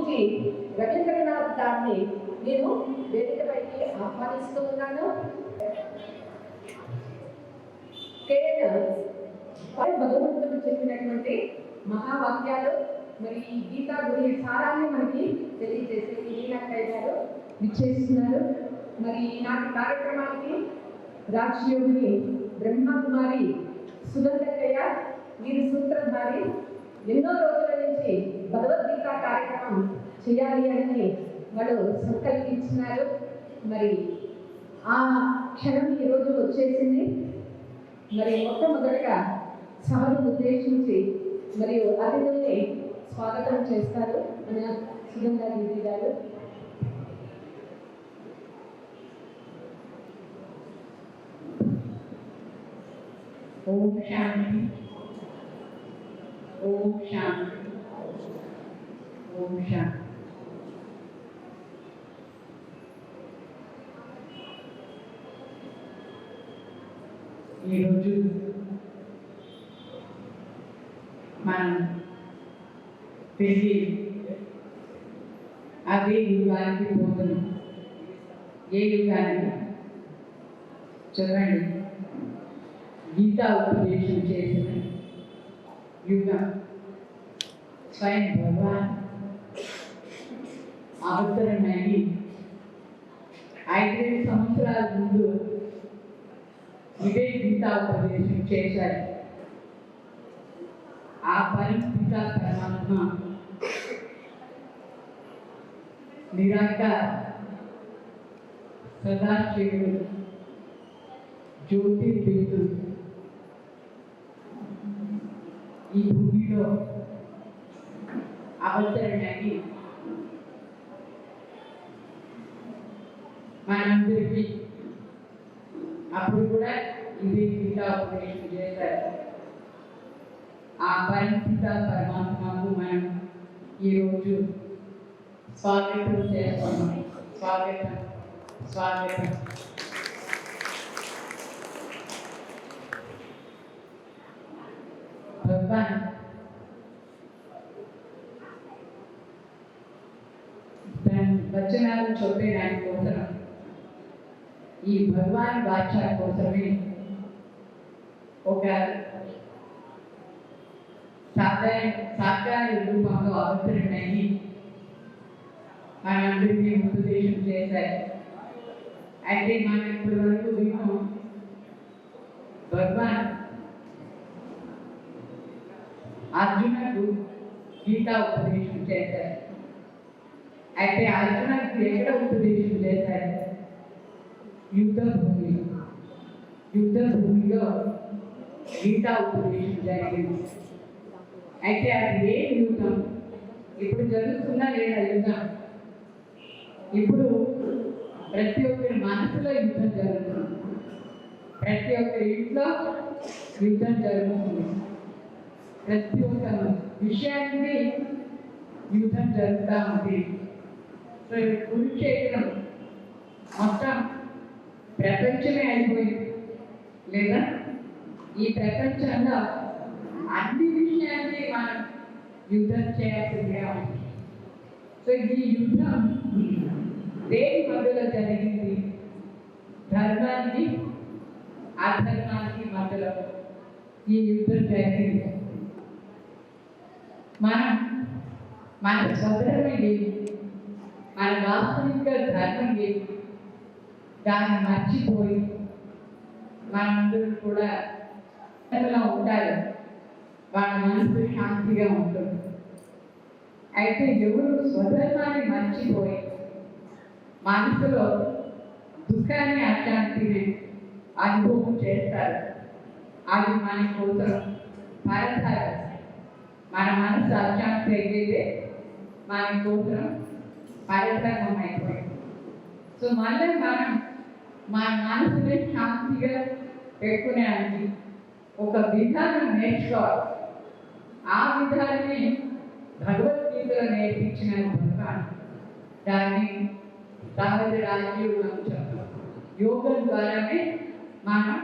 శ్రీ రవీంద్రనాథ్ గారిని నేను వేదికపైకి ఆహ్వానిస్తూ ఉన్నాను. భగవంతుడు చెప్పినటువంటి మహావాక్యాలు మరి ఈ గీతా గురి సారాన్ని మనకి తెలియజేసే మీనాక్షయ్య గారు విచ్చేస్తున్నారు. మరి ఈనాటి కార్యక్రమానికి రాజ్యోగిని బ్రహ్మకుమారి సుగంధకయ్య వీరి సూత్రధారి ఎన్నో రోజుల నుంచి భగవద్గీత కార్యక్రమం చేయాలి అని వాళ్ళు సంకల్పించినారు. మరి ఆ క్షణం ఈరోజు వచ్చేసింది. మరి మొట్టమొదటిగా సభను ఉద్దేశించి మరియు అతిథుల్ని స్వాగతం చేస్తారు మన సుగంధ దీది గారు. ఓం శాంతి, ఓం శాంతి, ఓం శాంతి. ఈరోజు మనం తిరిగి అదే యుగానికి పోతున్నాం. ఏ యుగానికి చూడండి, గీతా ఉపదేశం చేసిన యుగం. స్వయం భగవాన్ అవతరణి 5 సంవత్సరాల ముందు ఇదే గీతా ఉపదేశం చేశారు. ఆ పరిస్థిత పరమాత్మ నిరాకార సదాశివుడు జ్యోతిర్బిందు ఈ భూమిలో అవతరణకి మనందరికీ అప్పుడు కూడా ఇదే గీతా ఉపదేశం చేశారు. ఆ పరిస్థిత పరమాత్మకు మనం ఈరోజు స్వాగతం చేస్తున్నాం. స్వాగతం, స్వాగతం. భగవాన్ తన వచనాలు చెప్పేదాని కోసం ఈ భగవాన్ వాచ కోసమే ఒక సాకార రూపంలో అవతరణి మనందరికీ ఉపదేశం చేశారు. అయితే మనం ఇప్పటి వరకు విన్నాం భగవాన్ అర్జునకు గీతా ఉపదేశం చేశారు. అయితే అర్జునకు ఎక్కడ ఉపదేశం చేశారు? యుద్ధ భూమిలో గీతా ఉపదేశం జరిగింది. అయితే అది ఏ యుద్ధం? ఇప్పుడు జరుగుతున్నా లేదా యుద్ధం? ఇప్పుడు ప్రతి ఒక్కరి మనసులో యుద్ధం జరుగుతుంది. ప్రతి ఒక్కరి ఇంట్లో యుద్ధం జరుగుతుంది. ప్రతి ఒక్క విషయానికి యుద్ధం జరుగుతూ ఉంది. సో కురుక్షేత్రం మొత్తం ప్రపంచమే అయిపోయింది. లేదా ఈ ప్రపంచంలో అన్ని విషయాన్ని మనం యుద్ధం చేయాల్సిందిగా ఉంది. సో ఈ యుద్ధం దేని మధ్యలో జరిగింది? ధర్మానికి అధర్మానికి మధ్యలో ఈ యుద్ధం జరిగింది. మన స్వధర్మం ఏది? మన వాస్తవిక ధర్మం ఏది? దాన్ని మర్చిపోయి మనందరూ కూడా ఉంటారు. వాళ్ళ మనసు శాంతిగా ఉంటుంది. అయితే ఎవరు స్వధర్మాన్ని మర్చిపోయి మనసులో దుఃఖాన్ని అశాంతిని అనుభవం చేస్తారు. అది మన కోసం పరధారం. మన మనసు అశాంతి అయితే మన కోసం పరధర్మం అయిపోయింది. సో మళ్ళీ మనం మన మనసుని శాంతిగా పెట్టుకునేది ఒక విధానం నేర్చుకోవాలి. ఆ విధానాన్ని భగవద్గీతలో నేర్పించిన భగవాన్ దాన్ని సహజ రాజయోగం చెప్తాం. యోగం ద్వారానే మనం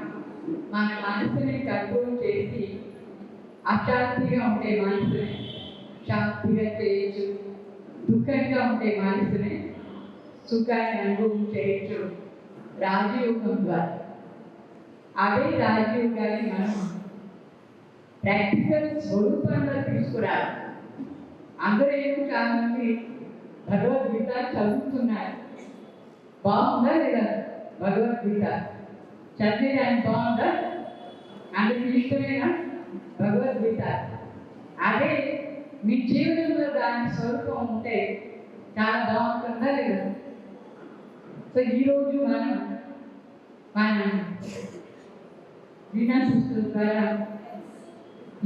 మన మనసుని కంట్రోల్ చేసి అశాంతిగా ఉండే మనసుని శాంతిగా చేయొచ్చు. సుఖంగా ఉండే మనసుని సుఖాన్ని అనుభవం చేయొచ్చు రాజయోగం ద్వారా. అదే రాజయోగాన్ని మనం ప్రాక్టికల్ స్వరూపంలో తీసుకురాలి. అందరూ ఏమో చాలా మంది భగవద్గీత చదువుతున్నారు. బాగుందా లేదా భగవద్గీత చదివేదాన్ని? బాగుందా? అందరికి ఇష్టమేనా భగవద్గీత? అదే మీ జీవితంలో దాని స్వరూపం ఉంటే చాలా బాగుంటుందా లేదా? సో ఈరోజు మన వినాశిస్తుల ద్వారా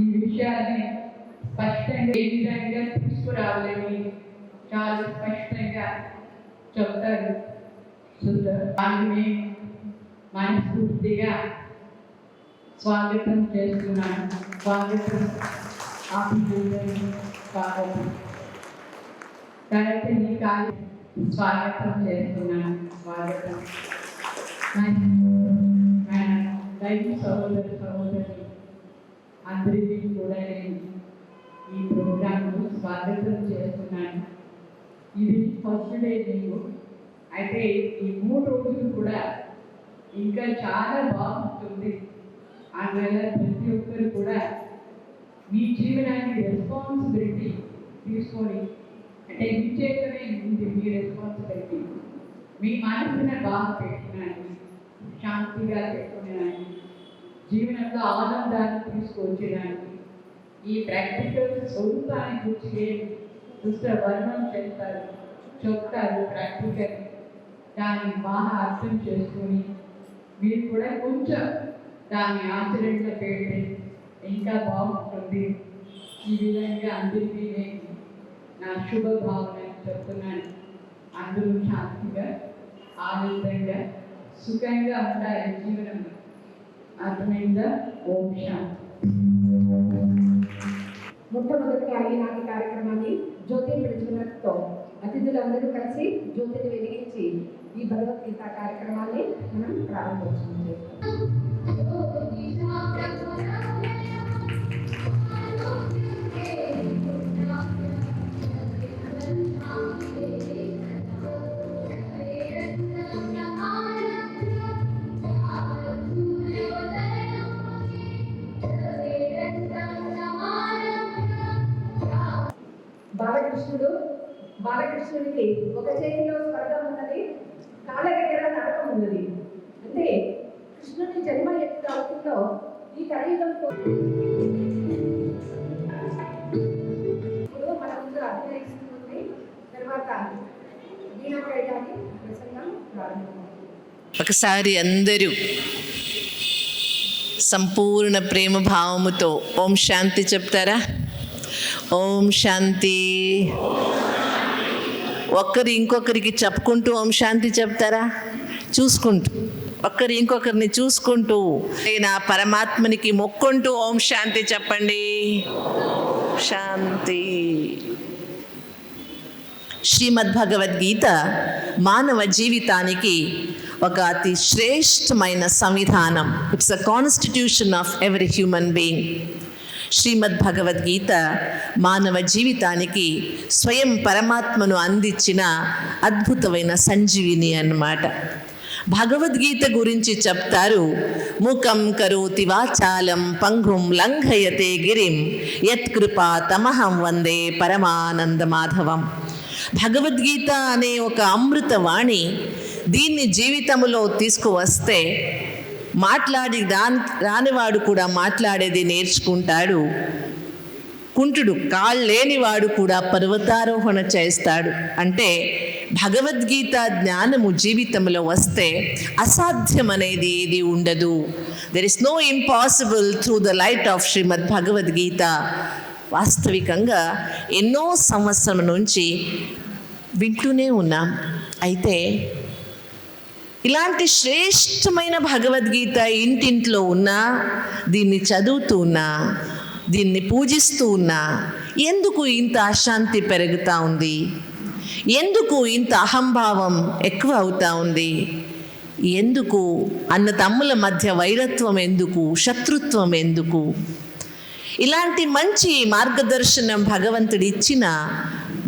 ఈ విషయాన్ని స్పష్టంగా ఏ విధంగా తీసుకురావాలని చాలా స్పష్టంగా చెప్తారు. వాళ్ళని మనస్ఫూర్తిగా స్వాగతం చేస్తున్నాను. స్వాగతం, అభినందన, స్వాగతం. తర్వాత ఈ కార్యం స్వాగతం చేస్తున్నాను. స్వాగతం. మన దైవ సహోదరులు అందరికీ కూడా నేను ఈ ప్రోగ్రాంను స్వాగతం చేస్తున్నాను. ఇది ఫస్ట్ డే నేను. అయితే ఈ 3 రోజులు కూడా ఇంకా చాలా బాగుంటుంది. అందువల్ల ప్రతి ఒక్కరు కూడా మీ జీవనాన్ని రెస్పాన్సిబిలిటీ తీసుకొని, అంటే మీ చేతనే ఉంది మీ రెస్పాన్సిబిలిటీ. మీ మనసుని బాగా పెట్టినాన్ని, శాంతిగా పెట్టుకునేదాన్ని, జీవనంలో ఆనందాన్ని తీసుకొచ్చేదాన్ని, ఈ ప్రాక్టికల్ స్వరూపాన్ని గురించి వర్ణం చేస్తారు, చెప్తారు. ప్రాక్టికల్ దాన్ని బాగా అర్థం చేసుకొని మీరు కూడా కొంచెం దాన్ని ఆచరణలో పెడితే ఇంకా బాగుంటుంది. ఈ విధంగా అందరికీ నేను నా శుభభావన చెప్తున్నాను. అందరూ శాంతిగా, ఆనందంగా, సుఖంగా ఉండాలి జీవనంలో. అర్థమైందా? ఓం శాంతి. మొట్టమొదటిగా ఈనాటి కార్యక్రమాన్ని జ్యోతి ప్రజ్వలనతో అతిథులందరూ కలిసి జ్యోతిని వెలిగించి ఈ భగవద్గీత కార్యక్రమాన్ని మనం ప్రారంభోత్సవం చేస్తాం. బాలకృష్ణుడికి ఒక చేతిలో స్వర్గం ఉన్నది, కాళ్ళ దగ్గర నరకం ఉన్నది. అంటే కృష్ణుని జన్మ ఎక్కడ అవుతుందో ఈ కలియుగంతో ఇప్పుడు మన ముందు అభినయిస్తుంది. తర్వాత వీణపై గారి ప్రసంగం ప్రారంభమవుతుంది. ఒకసారి అందరూ సంపూర్ణ ప్రేమ భావముతో ఓం శాంతి చెప్తారా? ఓం శాంతి. ఒక్కరు ఇంకొకరికి చెప్పుకుంటూ ఓం శాంతి చెప్తారా? చూసుకుంటూ, ఒక్కరు ఇంకొకరిని చూసుకుంటూ, నా పరమాత్మనికి మొక్కుంటూ ఓం శాంతి చెప్పండి. శాంతి. శ్రీమద్ భగవద్గీత మానవ జీవితానికి ఒక అతి శ్రేష్టమైన సంవిధానం. It's a constitution of every human being. Shrimad Bhagavad Gita మానవ జీవితానికి స్వయం పరమాత్మను అందించిన అద్భుతమైన సంజీవిని అన్నమాట. భగవద్గీత గురించి చెప్తారు, మూకం కరోతి వాచాలం పంగుం లంఘయతే గిరిం యత్కృపా తమహం వందే పరమానంద మాధవం. భగవద్గీత అనే ఒక అమృతవాణి, దీన్ని జీవితంలో తీసుకువస్తే రానివాడు కూడా మాట్లాడేది నేర్చుకుంటాడు. కుంటుడు కాళ్ళు లేనివాడు కూడా పర్వతారోహణ చేస్తాడు. అంటే భగవద్గీత జ్ఞానము జీవితంలో వస్తే అసాధ్యం అనేది ఏది ఉండదు. There is no impossible through the light of Shrimad Bhagavad Gita. వాస్తవికంగా ఎన్నో సంవత్సరం నుంచి వింటూనే ఉన్నాం. అయితే ఇలాంటి శ్రేష్టమైన భగవద్గీత ఇంటింట్లో ఉన్నా, దీన్ని చదువుతూ ఉన్నా, దీన్ని పూజిస్తూ ఉన్నా, ఎందుకు ఇంత అశాంతి పెరుగుతూ ఉంది? ఎందుకు ఇంత అహంభావం ఎక్కువ అవుతూ ఉంది? ఎందుకు అన్నతమ్ముల మధ్య వైరత్వం ఎందుకు? శత్రుత్వం ఎందుకు? ఇలాంటి మంచి మార్గదర్శనం భగవంతుడు ఇచ్చిన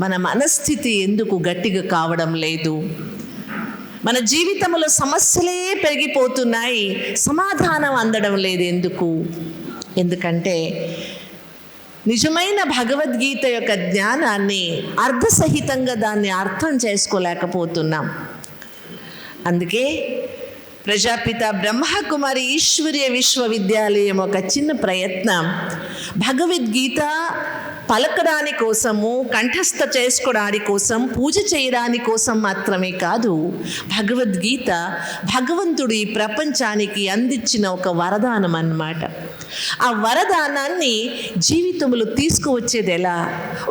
మన మనస్థితి ఎందుకు గట్టిగా కావడం లేదు? మన జీవితంలో సమస్యలే పెరిగిపోతున్నాయి, సమాధానం అందడం లేదు ఎందుకు? ఎందుకంటే నిజమైన భగవద్గీత యొక్క జ్ఞానాన్ని అర్థసహితంగా దాన్ని అర్థం చేసుకోలేకపోతున్నాం. అందుకే ప్రజాపిత బ్రహ్మకుమారి ఈశ్వరీయ విశ్వవిద్యాలయం ఒక చిన్న ప్రయత్నం భగవద్గీత పలకడాని కోసము, కంఠస్థ చేసుకోవడాని కోసం, పూజ చేయడాని కోసం మాత్రమే కాదు, భగవద్గీత భగవంతుడు ఈ ప్రపంచానికి అందించిన ఒక వరదానం అన్నమాట. ఆ వరదానాన్ని జీవితంలో తీసుకువచ్చేది ఎలా?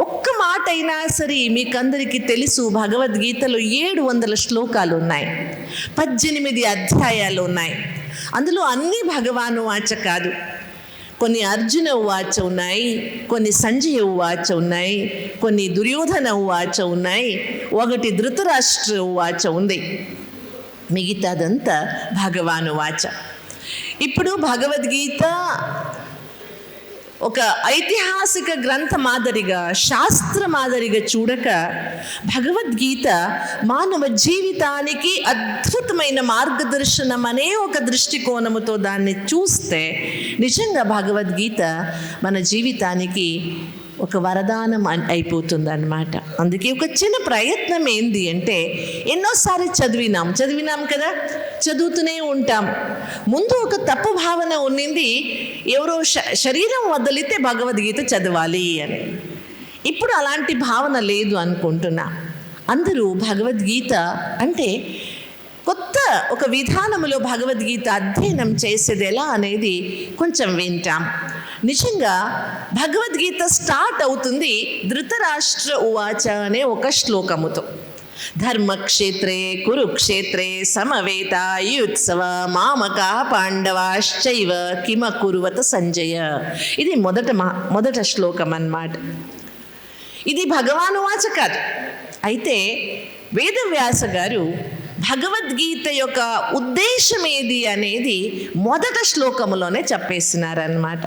ఒక్క మాట అయినా సరే మీకందరికీ తెలుసు, భగవద్గీతలో 700 శ్లోకాలు ఉన్నాయి, 18 అధ్యాయాలు ఉన్నాయి. అందులో అన్నీ భగవాను వాచ కాదు. కొన్ని అర్జున ఉవాచ ఉన్నాయి, కొన్ని సంజయ ఉవాచ ఉన్నాయి, కొన్ని దుర్యోధన ఉవాచ ఉన్నాయి, ఒకటి ధృతరాష్ట్ర ఉవాచ ఉంది, మిగతాదంతా భగవాను వాచ. ఇప్పుడు భగవద్గీత ఒక ఐతిహాసిక గ్రంథ మాదిరిగా, శాస్త్ర మాదిరిగా చూడక, భగవద్గీత మానవ జీవితానికి అద్భుతమైన మార్గదర్శనం అనే ఒక దృష్టికోణముతో దాన్ని చూస్తే నిజంగా భగవద్గీత మన జీవితానికి ఒక వరదానం అయిపోతుంది అన్నమాట. అందుకే ఒక చిన్న ప్రయత్నం ఏంది అంటే, ఎన్నోసారి చదివినాం కదా, చదువుతూనే ఉంటాం. ముందు ఒక తప్పు భావన ఉన్నింది, ఎవరో శరీరం వదిలితే భగవద్గీత చదవాలి అని. ఇప్పుడు అలాంటి భావన లేదు అనుకుంటున్నా. అందరూ భగవద్గీత అంటే కొత్త ఒక విధానంలో భగవద్గీత అధ్యయనం చేసేది ఎలా అనేది కొంచెం వింటాం. నిజంగా భగవద్గీత స్టార్ట్ అవుతుంది ధృతరాష్ట్ర ఉవాచ అనే ఒక శ్లోకముతో. ధర్మక్షేత్రే కురుక్షేత్రే సమవేతాయుత్సవ మామక పాండవాశ్చైవ కిమకుర్వత సంజయ. ఇది మొదట శ్లోకం అన్నమాట. ఇది భగవాను వాచ కాదు. అయితే వేదవ్యాస గారు భగవద్గీత యొక్క ఉద్దేశం ఏది అనేది మొదట శ్లోకములోనే చెప్పేస్తున్నారన్నమాట.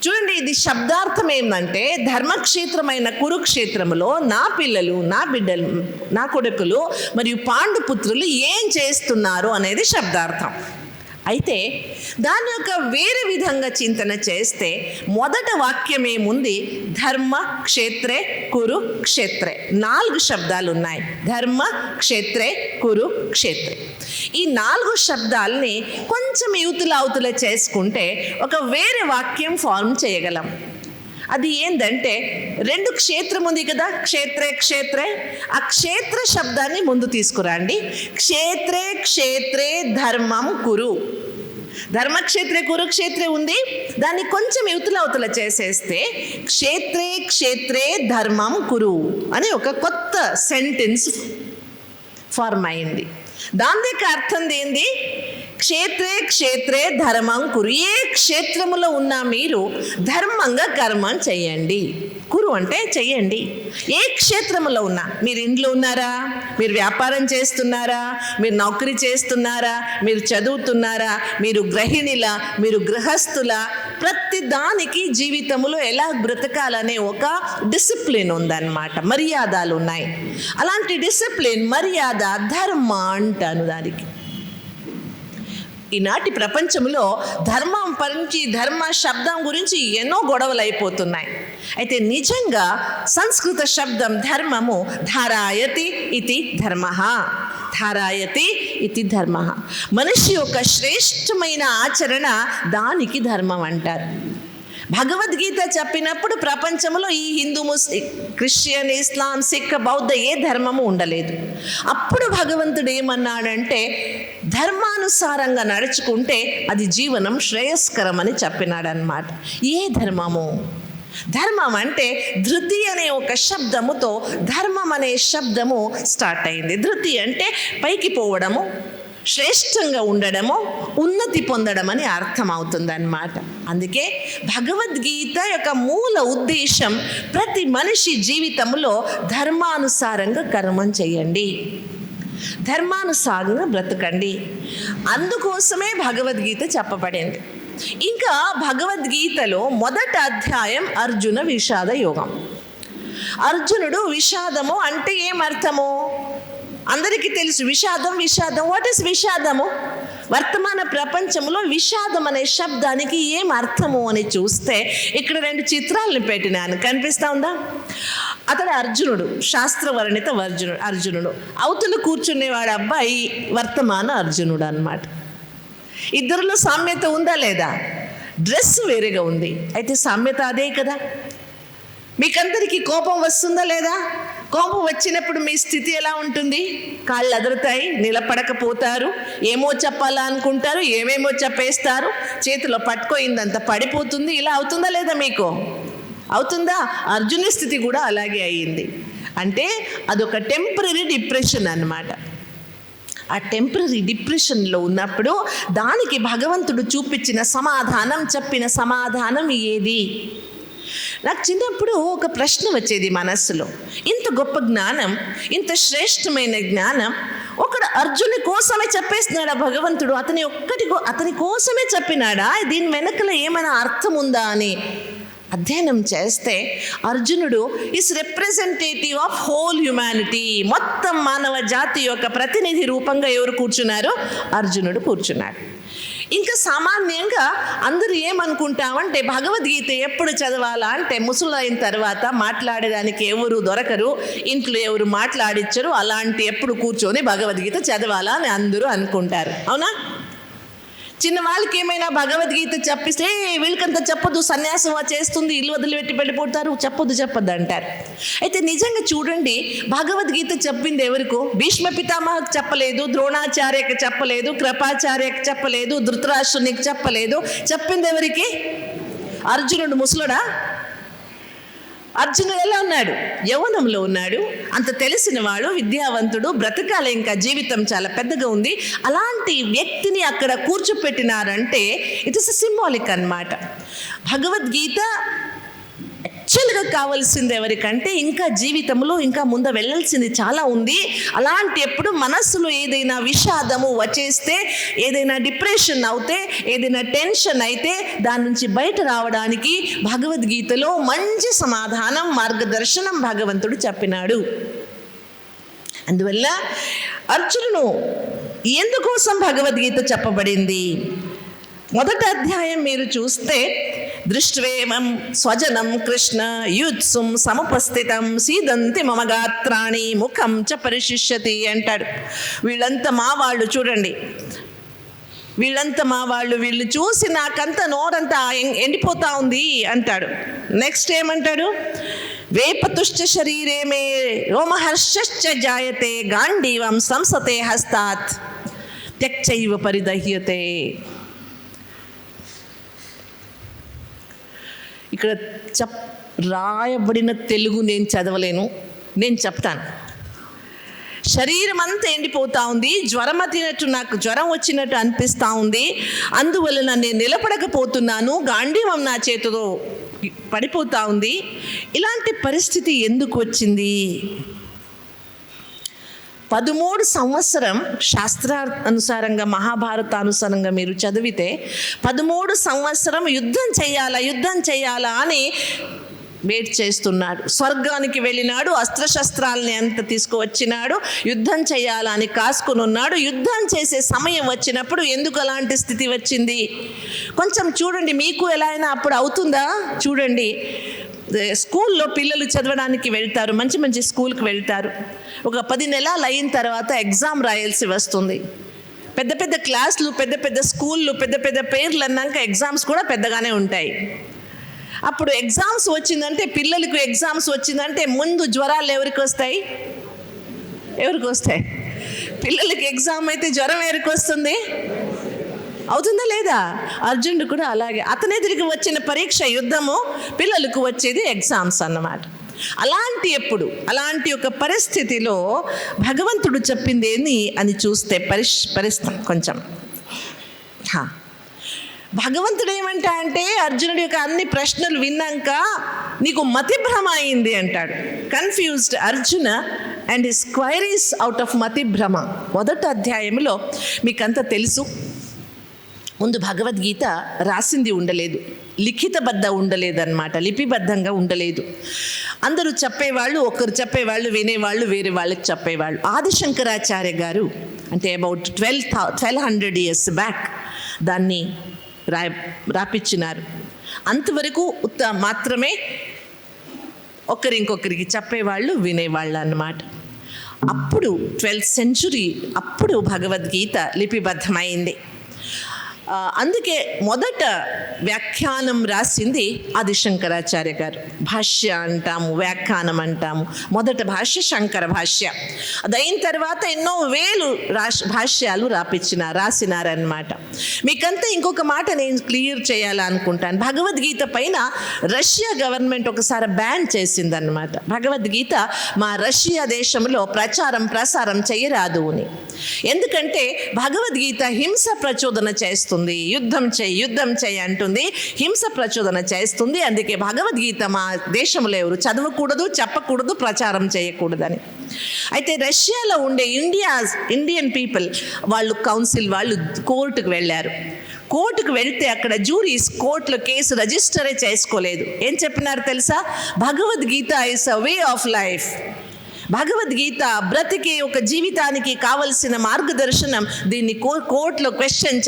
చూడండి, ఇది శబ్దార్థం ఏంటంటే, ధర్మక్షేత్రమైన కురుక్షేత్రములో నా పిల్లలు, నా బిడ్డలు, నా కొడుకులు మరియు పాండుపుత్రులు ఏం చేస్తున్నారు అనేది శబ్దార్థం. అయితే దాని యొక్క వేరే విధంగా చింతన చేస్తే మొదట వాక్యం ఏముంది? ధర్మ క్షేత్రే కురు క్షేత్రే. 4 శబ్దాలు ఉన్నాయి. ధర్మ క్షేత్రే కురు క్షేత్రే. ఈ 4 శబ్దాలని కొంచెం అవతల చేసుకుంటే ఒక వేరే వాక్యం ఫార్మ్ చేయగలం. అది ఏంటంటే, 2 క్షేత్రం ఉంది కదా, క్షేత్రే. ఆ క్షేత్ర శబ్దాన్ని ముందు తీసుకురండి. క్షేత్రే ధర్మం కురు. ధర్మక్షేత్రే కురుక్షేత్రే ఉంది, దాన్ని కొంచెం అవతల చేసేస్తే క్షేత్రే ధర్మం కురు అని ఒక కొత్త సెంటెన్స్ ఫార్మ్ అయింది. దాని అర్థం ఏంది? క్షేత్రే ధర్మం కురు. ఏ క్షేత్రములో ఉన్నా మీరు ధర్మంగా కర్మం చెయ్యండి. కురు అంటే చెయ్యండి. ఏ క్షేత్రములో ఉన్నా, మీరు ఇంట్లో ఉన్నారా, మీరు వ్యాపారం చేస్తున్నారా, మీరు నౌకరీ చేస్తున్నారా, మీరు చదువుతున్నారా, మీరు గృహిణిలా, మీరు గృహస్థులా, ప్రతి దానికి జీవితంలో ఎలా బ్రతకాలనే ఒక డిసిప్లిన్ ఉందన్నమాట. మర్యాదలు ఉన్నాయి. అలాంటి డిసిప్లిన్, మర్యాద, ధర్మ అంటాను దానికి. ఈనాటి ప్రపంచంలో ధర్మ శబ్దం గురించి ఎన్నో గొడవలు అయిపోతున్నాయి. అయితే నిజంగా సంస్కృత శబ్దం ధర్మము ధారాయతి ఇతి ధర్మ. మనిషి యొక్క శ్రేష్టమైన ఆచరణ, దానికి ధర్మం అంటారు. భగవద్గీత చెప్పినప్పుడు ప్రపంచంలో ఈ హిందూ, క్రిస్టియన్, ఇస్లాం, సిక్, బౌద్ధ ఏ ధర్మము ఉండలేదు. అప్పుడు భగవంతుడు ఏమన్నాడంటే, ధర్మానుసారంగా నడుచుకుంటే అది జీవనం శ్రేయస్కరం అని చెప్పినాడు అన్నమాట. ఏ ధర్మము? ధర్మం అంటే ధృతి అనే ఒక శబ్దముతో ధర్మం అనే శబ్దము స్టార్ట్ అయింది. ధృతి అంటే పైకి పోవడము, శ్రేష్టంగా ఉండడము, ఉన్నతి పొందడం అని అర్థం అవుతుందన్నమాట. అందుకే భగవద్గీత యొక్క మూల ఉద్దేశం ప్రతి మనిషి జీవితంలో ధర్మానుసారంగా కర్మం చేయండి, ధర్మానుసారంగా బ్రతకండి. అందుకోసమే భగవద్గీత చెప్పబడింది. ఇంకా భగవద్గీతలో మొదటి అధ్యాయం అర్జున విషాద యోగం. అర్జునుడు విషాదము అంటే ఏమర్థము? అందరికీ తెలుసు విషాదం. వాట్ ఈస్ విషాదము? వర్తమాన ప్రపంచంలో విషాదం అనే శబ్దానికి ఏం అర్థము అని చూస్తే ఇక్కడ 2 చిత్రాలను పెట్టినాను, కనిపిస్తా ఉందా? అతడు అర్జునుడు, శాస్త్రవర్ణిత అర్జునుడు. అవతల కూర్చునేవాడు అబ్బాయి వర్తమాన అర్జునుడు అన్నమాట. ఇద్దరిలో సామ్యత ఉందా లేదా? డ్రెస్ వేరేగా ఉంది, అయితే సామ్యత అదే కదా. మీకందరికీ కోపం వస్తుందా లేదా? కోపం వచ్చినప్పుడు మీ స్థితి ఎలా ఉంటుంది? కాళ్ళు అదురుతాయి, నిలబడకపోతారు, ఏమో చెప్పాలా అనుకుంటారు, ఏమేమో చెప్పేస్తారు, చేతిలో పట్టుకోయిందంత పడిపోతుంది. ఇలా అవుతుందా లేదా మీకు? అవుతుందా? అర్జునుడి స్థితి కూడా అలాగే అయ్యింది. అంటే అదొక టెంపరీ డిప్రెషన్ అన్నమాట. ఆ టెంపరీ డిప్రెషన్లో ఉన్నప్పుడు దానికి భగవంతుడు చూపించిన సమాధానం, చెప్పిన సమాధానం ఏది? నాకు చిన్నప్పుడు ఒక ప్రశ్న వచ్చేది మనస్సులో. ఇంత గొప్ప జ్ఞానం, ఇంత శ్రేష్టమైన జ్ఞానం ఒకడు అర్జునుడి కోసమే చెప్పేస్తున్నాడా భగవంతుడు? అతని కోసమే చెప్పినాడా? దీని వెనకల ఏమైనా అర్థం ఉందా అని అధ్యయనం చేస్తే అర్జునుడు is representative of whole humanity. మొత్తం మానవ జాతి యొక్క ప్రతినిధి రూపంగా ఎవరు కూర్చున్నారు? అర్జునుడు కూర్చున్నాడు. ఇంకా సామాన్యంగా అందరూ ఏమనుకుంటామంటే భగవద్గీత ఎప్పుడు చదవాలా అంటే ముసలైన తర్వాత మాట్లాడేదానికి ఎవరు దొరకరు, ఇంట్లో ఎవరు మాట్లాడిచ్చరు, అలాంటి ఎప్పుడు కూర్చొని భగవద్గీత చదవాలా అని అందరూ అనుకుంటారు. అవునా? చిన్న వాళ్ళకి ఏమైనా భగవద్గీత చెప్పిస్తే వీళ్ళకంతా చెప్పొద్దు, సన్యాసం చేస్తుంది, ఇల్లు వదిలిపెట్టి వెళ్ళిపోతారు, చెప్పొద్దు అంటారు. అయితే నిజంగా చూడండి, భగవద్గీత చెప్పింది ఎవరికో? భీష్మ పితామహకు చెప్పలేదు, ద్రోణాచార్యకి చెప్పలేదు, కృపాచార్యకి చెప్పలేదు, ధృతరాష్ట్రునికి చెప్పలేదు. చెప్పింది ఎవరికి? అర్జునుడు. ముసలుడా? అర్జునుడు ఎలా ఉన్నాడు? యవ్వనంలో ఉన్నాడు, అంత తెలిసిన వాడు, విద్యావంతుడు, బ్రతకాల, ఇంకా జీవితం చాలా పెద్దగా ఉంది. అలాంటి వ్యక్తిని అక్కడ కూర్చోపెట్టినారంటే ఇట్ ఇస్ సింబాలిక్ అన్నమాట. భగవద్గీత యాక్చువల్గా కావాల్సింది ఎవరికంటే ఇంకా జీవితంలో ఇంకా ముందు వెళ్ళాల్సింది చాలా ఉంది. అలాంటి ఎప్పుడు మనస్సులో ఏదైనా విషాదము వచ్చేస్తే, ఏదైనా డిప్రెషన్ అవుతే, ఏదైనా టెన్షన్ అయితే దాని నుంచి బయట రావడానికి భగవద్గీతలో మంచి సమాధానం, మార్గదర్శనం భగవంతుడు చెప్పినాడు. అందువల్ల అర్జునుడు ఎందుకోసం భగవద్గీత చెప్పబడింది? మొదటి అధ్యాయం మీరు చూస్తే దృష్ట్వేమం స్వజనం కృష్ణ యుత్సుం సముపస్థితం సీదంతి మమ గాత్రాణి ముఖం చ పరిశిష్యతి అంటాడు. వీళ్ళంతా మా వాళ్ళు, చూడండి, వీళ్ళంతా మా వాళ్ళు, వీళ్ళు చూసి నాకంతా నోరంతా ఎండిపోతా ఉంది అంటాడు. నెక్స్ట్ ఏమంటాడు? వేపతుష్ట శరీరే మే రోమహర్షశ్చ జాయతే గాంధీవం సంసతే హస్తాత్ త్యక్చైవ పరిదహ్యతే. ఇక్కడ రాయబడిన తెలుగు నేను చదవలేను, నేను చెప్తాను. శరీరం అంతా ఎండిపోతూ ఉంది, జ్వరం వచ్చినట్టు, నాకు జ్వరం వచ్చినట్టు అనిపిస్తూ ఉంది, అందువలన నేను నిలబడకపోతున్నాను, గాంధీవం నా చేతిలో పడిపోతూ ఉంది. ఇలాంటి పరిస్థితి ఎందుకు వచ్చింది? 13 సంవత్సరం శాస్త్రానుసారంగా, మహాభారతానుసారంగా మీరు చదివితే 13 సంవత్సరం యుద్ధం చేయాలా అని వెయిట్ చేస్తున్నాడు. స్వర్గానికి వెళ్ళినాడు, అస్త్రశస్త్రాలని అంత తీసుకువచ్చినాడు, యుద్ధం చేయాలని కాసుకుని ఉన్నాడు. యుద్ధం చేసే సమయం వచ్చినప్పుడు ఎందుకు అలాంటి స్థితి వచ్చింది? కొంచెం చూడండి, మీకు ఎలా అయినా అప్పుడు అవుతుందా? చూడండి, స్కూల్లో పిల్లలు చదవడానికి వెళ్తారు, మంచి మంచి స్కూల్కి వెళ్తారు. ఒక 10 నెలలు అయిన తర్వాత ఎగ్జామ్ రాయాల్సి వస్తుంది. పెద్ద పెద్ద క్లాసులు, పెద్ద పెద్ద స్కూళ్ళు, పెద్ద పెద్ద పేర్లు అన్నాక ఎగ్జామ్స్ కూడా పెద్దగానే ఉంటాయి. అప్పుడు ఎగ్జామ్స్ వచ్చిందంటే, పిల్లలకు ఎగ్జామ్స్ వచ్చిందంటే ముందు జ్వరాలు ఎవరికి వస్తాయి? పిల్లలకి ఎగ్జామ్ అయితే జ్వరం ఎవరికి వస్తుంది? అవుతుందా లేదా? అర్జునుడు కూడా అలాగే, అతని ఎదురికి వచ్చిన పరీక్ష యుద్ధము, పిల్లలకు వచ్చేది ఎగ్జామ్స్ అన్నమాట. అలాంటి ఒక పరిస్థితిలో భగవంతుడు చెప్పింది ఏంది అని చూస్తే పరిస్థితి కొంచెం భగవంతుడు ఏమంటా అంటే, అర్జునుడి యొక్క అన్ని ప్రశ్నలు విన్నాక నీకు మతిభ్రమ అయింది అంటాడు. Confused Arjuna and his queries out of మతిభ్రమ. మొదటి అధ్యాయంలో మీకంతా తెలుసు, ముందు భగవద్గీత రాసింది ఉండలేదు, లిఖితబద్ధ ఉండలేదు అన్నమాట, లిపిబద్ధంగా ఉండలేదు. అందరూ చెప్పేవాళ్ళు, ఒకరు చెప్పేవాళ్ళు, వినేవాళ్ళు, వేరే వాళ్ళకి చెప్పేవాళ్ళు. ఆదిశంకరాచార్య గారు అంటే అబౌట్ 1200 years బ్యాక్ దాన్ని రాపిచ్చినారు. అంతవరకు మాత్రమే ఒకరింకొకరికి చెప్పేవాళ్ళు, వినేవాళ్ళు అన్నమాట. అప్పుడు 12th century అప్పుడు భగవద్గీత లిపిబద్ధమైంది. అందుకే మొదట వ్యాఖ్యానం రాసింది ఆదిశంకరాచార్య గారు. భాష్య అంటాము, వ్యాఖ్యానం అంటాము. మొదట భాష్య శంకర భాష్య. అదైన తర్వాత ఎన్నో వేలు భాష్యాలు రాసినారన్నమాట. మీకంతా ఇంకొక మాట నేను క్లియర్ చేయాలనుకుంటాను. భగవద్గీత పైన రష్యా గవర్నమెంట్ ఒకసారి బ్యాన్ చేసిందన్నమాట. భగవద్గీత మా రష్యా దేశంలో ప్రసారం చేయరాదు అని. ఎందుకంటే భగవద్గీత హింస ప్రచోదన చేస్తుంది, యుద్ధం చేయి అంటుంది, హింస ప్రచోదన చేస్తుంది. అందుకే భగవద్గీత మా దేశంలో ఎవరు చదవకూడదు, చెప్పకూడదు, ప్రచారం చేయకూడదని. అయితే రష్యాలో ఉండే ఇండియన్ పీపుల్ వాళ్ళు కౌన్సిల్ వాళ్ళు కోర్టుకు వెళ్ళారు. కోర్టుకు వెళ్తే అక్కడ జ్యూరీస్ కోర్టులో కేసు రిజిస్టరే చేసుకోలేదు. ఏం చెప్పినారు తెలుసా? Bhagavad Gita is a way of life. Bhagavad Gita బ్రతికే ఒక జీవితానికి కావలసిన మార్గదర్శనం. దీన్ని కోర్టులో క్వశ్చన్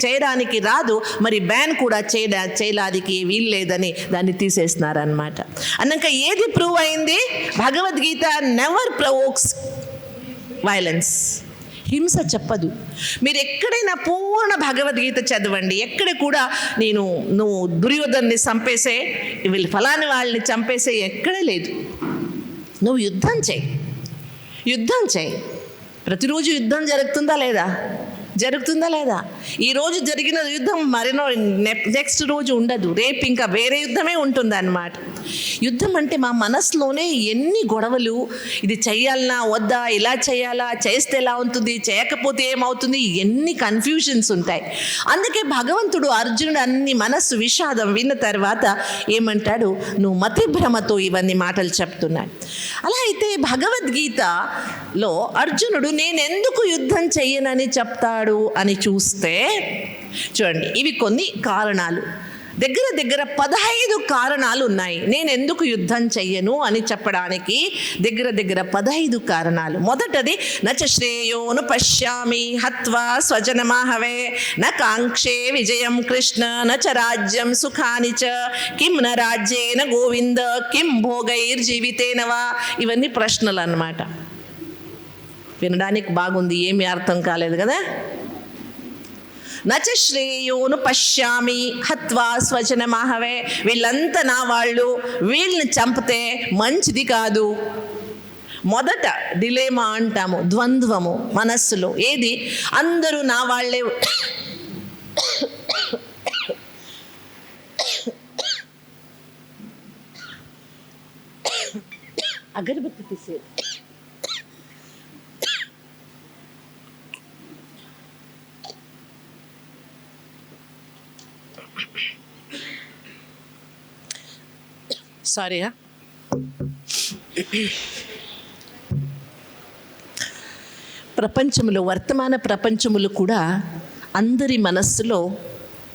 చేయడానికి రాదు, మరి బ్యాన్ కూడా చేయడానికి వీల్లేదని దాన్ని తీసేస్తున్నారన్నమాట. అన్నాక ఏది ప్రూవ్ అయింది? భగవద్గీత నెవర్ ప్రొవోక్స్ వైలెన్స్, హింస చెప్పదు. మీరు ఎక్కడైనా పూర్ణ భగవద్గీత చదవండి, ఎక్కడ కూడా నువ్వు దుర్యోధన్ని చంపేసే, వీళ్ళు ఫలాని వాళ్ళని చంపేసే ఎక్కడ లేదు. నువ్వు యుద్ధం చేయి. ప్రతిరోజు యుద్ధం జరుగుతుందా లేదా? ఈరోజు జరిగిన యుద్ధం మరెన్నో నెక్స్ట్ రోజు ఉండదు, రేపు ఇంకా వేరే యుద్ధమే ఉంటుంది అన్నమాట. యుద్ధం అంటే మా మనసులోనే ఎన్ని గొడవలు, ఇది చెయ్యాలనా వద్దా, ఇలా చేయాలా, చేస్తే ఎలా ఉంటుంది, చేయకపోతే ఏమవుతుంది, ఎన్ని కన్ఫ్యూషన్స్ ఉంటాయి. అందుకే భగవంతుడు అర్జునుడు అన్ని మనస్సు విషాదం విన్న తర్వాత ఏమంటాడు? నువ్వు మతిభ్రమతో ఇవన్నీ మాటలు చెప్తున్నాడు. అలా అయితే భగవద్గీతలో అర్జునుడు నేనెందుకు యుద్ధం చెయ్యనని చెప్తాడు అని చూస్తే చూడండి, ఇవి కొన్ని కారణాలు. దగ్గర 15 కారణాలు ఉన్నాయి నేను ఎందుకు యుద్ధం చెయ్యను అని చెప్పడానికి. దగ్గర 15 కారణాలు. మొదటది నచ శ్రేయోను పశ్యామి హత్వా స్వజనమాహవే న కాంక్షే విజయం కృష్ణ నచ రాజ్యం సుఖాని చ కిం న రాజ్యేన గోవింద కిం భోగైర్జీవితేనవా. ఇవన్నీ ప్రశ్నలు అన్నమాట. వినడానికి బాగుంది, ఏమీ అర్థం కాలేదు కదా. నచ శ్రేయోను పశ్యామి హత్వా స్వజనమాహవే, వీళ్ళంతా నా వాళ్ళు, వీళ్ళని చంపితే మంచిది కాదు. మొదట డిలేమా అంటాము, ద్వంద్వము మనస్సులో. ఏది? అందరూ నా వాళ్ళే, అగరబత్తి తీసేది. సారీ. ప్రపంచంలో, వర్తమాన ప్రపంచంలో కూడా అందరి మనస్సులో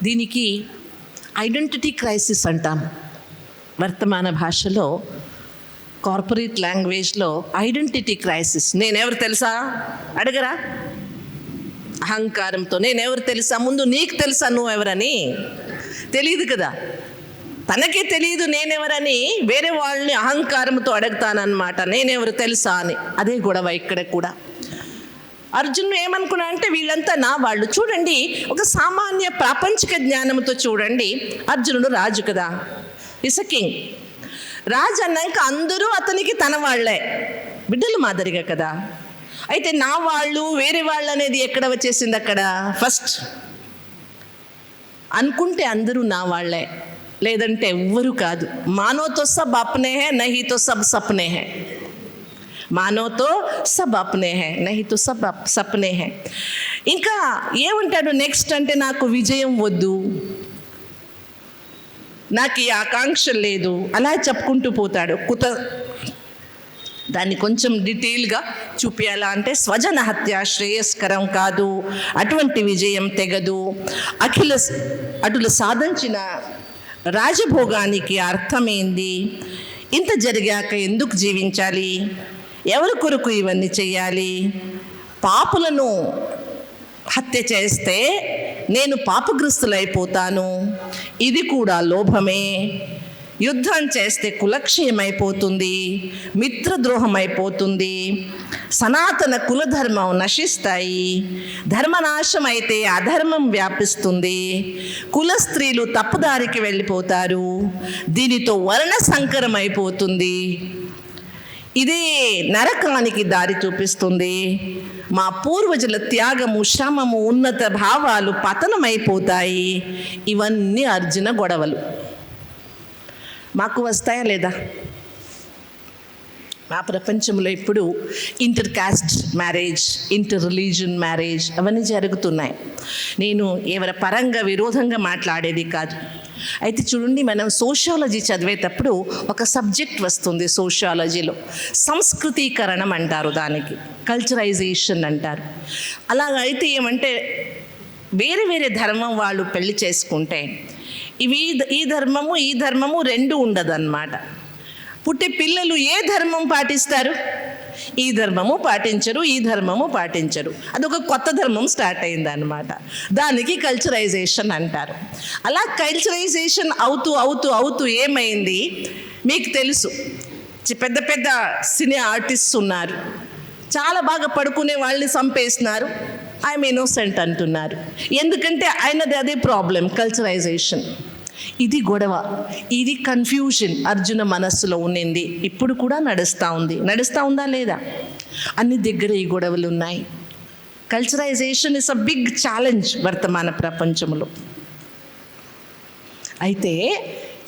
దీనికి ఐడెంటిటీ క్రైసిస్ అంటాం. వర్తమాన భాషలో, కార్పొరేట్ లాంగ్వేజ్లో ఐడెంటిటీ క్రైసిస్. నేనెవరు తెలుసా అడగరా? అహంకారంతో నేనెవరు తెలుసా? ముందు నీకు తెలుసా నువ్వెవరని? తెలియదు కదా. తనకే తెలియదు నేనెవరని, వేరే వాళ్ళని అహంకారంతో అడుగుతానన్నమాట, నేనెవరు తెలుసా అని. అదే గొడవ ఇక్కడ కూడా. అర్జునుడు ఏమనుకున్నా అంటే వీళ్ళంతా నా వాళ్ళు. చూడండి, ఒక సామాన్య ప్రాపంచిక జ్ఞానంతో చూడండి, అర్జునుడు రాజు కదా, ఇస్ అ కింగ్. రాజు అన్నాక అందరూ అతనికి తన వాళ్ళే, బిడ్డలు మాదిరిగా కదా. అయితే నా వాళ్ళు, వేరే వాళ్ళు అనేది ఎక్కడ వచ్చేసింది? అక్కడ ఫస్ట్ అనుకుంటే అందరూ నా వాళ్ళే, లేదంటే ఎవ్వరూ కాదు. మానోతో సబ్ అప్నే హై, నహీ తో సబ్ సప్నే హై. మానోతో సబ్ అప్నే హై, నహీ తో సబ్ సప్నే హై. ఇంకా ఏమంటాడు నెక్స్ట్ అంటే, నాకు విజయం వద్దు, నాకు ఈ ఆకాంక్ష లేదు, అలా చెప్పుకుంటూ పోతాడు. దాన్ని కొంచెం డీటెయిల్గా చూపించాలా అంటే, స్వజన హత్య శ్రేయస్కరం కాదు, అటువంటి విజయం తెగదు. అటులు సాధించిన రాజభోగానికి అర్థమైంది. ఇంత జరిగాక ఎందుకు జీవించాలి? ఎవరి కొరకు ఇవన్నీ చేయాలి? పాపులను హత్య చేస్తే నేను పాపగ్రస్తులైపోతాను, ఇది కూడా లోభమే. యుద్ధం చేస్తే కులక్షయమైపోతుంది, మిత్రద్రోహం అయిపోతుంది, సనాతన కులధర్మం నశిస్తాయి. ధర్మనాశం అయితే అధర్మం వ్యాపిస్తుంది, కుల స్త్రీలు తప్పుదారికి వెళ్ళిపోతారు, దీనితో వర్ణ సంకరం అయిపోతుంది. ఇదే నరకానికి దారి చూపిస్తుంది. మా పూర్వజుల త్యాగము, శ్రమము, ఉన్నత భావాలు పతనమైపోతాయి. ఇవన్నీ అర్జున గొడవలు. మాకు వస్తాయా లేదా? మా ప్రపంచంలో ఇప్పుడు inter caste marriage, inter religion marriage అవన్నీ జరుగుతున్నాయి. నేను ఎవరి పరంగా విరోధంగా మాట్లాడేది కాదు. అయితే చూడండి, మనం సోషియాలజీ చదివేటప్పుడు ఒక సబ్జెక్ట్ వస్తుంది సోషియాలజీలో, సంస్కృతీకరణం అంటారు, దానికి కల్చరైజేషన్ అంటారు. అలాగైతే ఏమంటే వేరే వేరే ధర్మం వాళ్ళు పెళ్లి చేసుకుంటే ఈ ధర్మము రెండు ఉండదన్నమాట. పుట్టే పిల్లలు ఏ ధర్మం పాటిస్తారు? ఈ ధర్మము పాటించరు, ఈ ధర్మము పాటించరు. అదొక కొత్త ధర్మం స్టార్ట్ అయిందన్నమాట. దానికి కల్చరైజేషన్ అంటారు. అలా కల్చరైజేషన్ అవుతూ అవుతూ అవుతూ ఏమైంది మీకు తెలుసు. పెద్ద పెద్ద సినీ ఆర్టిస్ట్స్ ఉన్నారు, చాలా బాగా పడుకునే వాళ్ళని చంపేస్తున్నారు, ఐఎమ్ ఇన్నోసెంట్ అంటున్నారు. ఎందుకంటే ఆయనది అదే ప్రాబ్లం, కల్చరైజేషన్. ఇది గొడవ, ఇది కన్ఫ్యూజన్ అర్జున మనస్సులో ఉండింది. ఇప్పుడు కూడా నడుస్తూ ఉందా లేదా? అన్ని దగ్గర ఈ గొడవలు ఉన్నాయి. కల్చరైజేషన్ ఇస్ అ బిగ్ ఛాలెంజ్ వర్తమాన ప్రపంచంలో. అయితే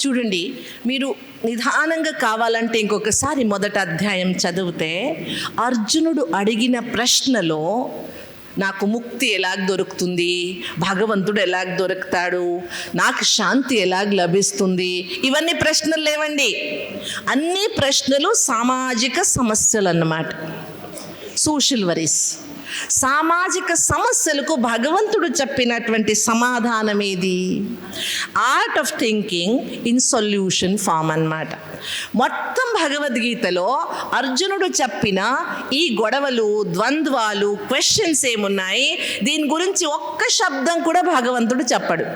చూడండి, మీరు నిదానంగా కావాలంటే ఇంకొకసారి మొదటి అధ్యాయం చదివితే అర్జునుడు అడిగిన ప్రశ్నలో నాకు ముక్తి ఎలాగ దొరుకుతుంది, భగవంతుడు ఎలాగ దొరుకుతాడు, నాకు శాంతి ఎలాగ లభిస్తుంది, ఇవన్నీ ప్రశ్నలు లేవండి. అన్ని ప్రశ్నలు సామాజిక సమస్యలు అన్నమాట, సోషల్ వరీస్. సామాజిక సమస్యలకు భగవంతుడు చెప్పినటువంటి సమాధానం ఏది? Art of thinking in solution form అన్నమాట. మొత్తం భగవద్గీతలో అర్జునుడు చెప్పిన ఈ గొడవలు, ద్వంద్వాలు, క్వశ్చన్స్ ఏమున్నాయి, దీని గురించి ఒక్క శబ్దం కూడా భగవంతుడు చెప్పడు.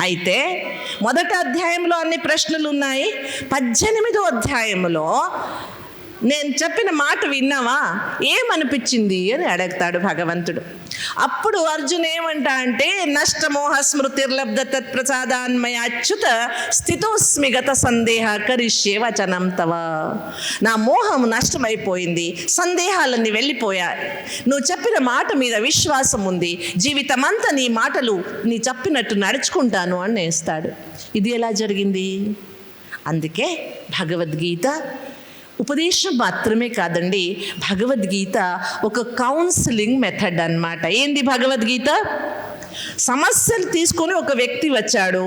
అయితే మొదటి అధ్యాయంలో అన్ని ప్రశ్నలు ఉన్నాయి. 18వ అధ్యాయంలో నేను చెప్పిన మాట విన్నావా, ఏమనిపించింది అని అడుగుతాడు భగవంతుడు. అప్పుడు అర్జున్ ఏమంటా అంటే, నష్టమోహ స్మృతిర్లబ్ధ తత్ప్రసాదాన్మయ అచ్యుత స్థితోస్మి గత సందేహ కరిష్యే వచనం తవ. నా మోహం నష్టమైపోయింది, సందేహాలన్నీ వెళ్ళిపోయాయి, నువ్వు చెప్పిన మాట మీద విశ్వాసం ఉంది, జీవితమంతా నీ మాటలు నీ చెప్పినట్టు నడుచుకుంటాను అని నేస్తాడు. ఇది ఎలా జరిగింది? అందుకే భగవద్గీత ఉపదేశం మాత్రమే కాదండి, భగవద్గీత ఒక కౌన్సిలింగ్ మెథడ్ అన్నమాట. ఏంది భగవద్గీత? సమస్యలు తీసుకొని ఒక వ్యక్తి వచ్చాడు,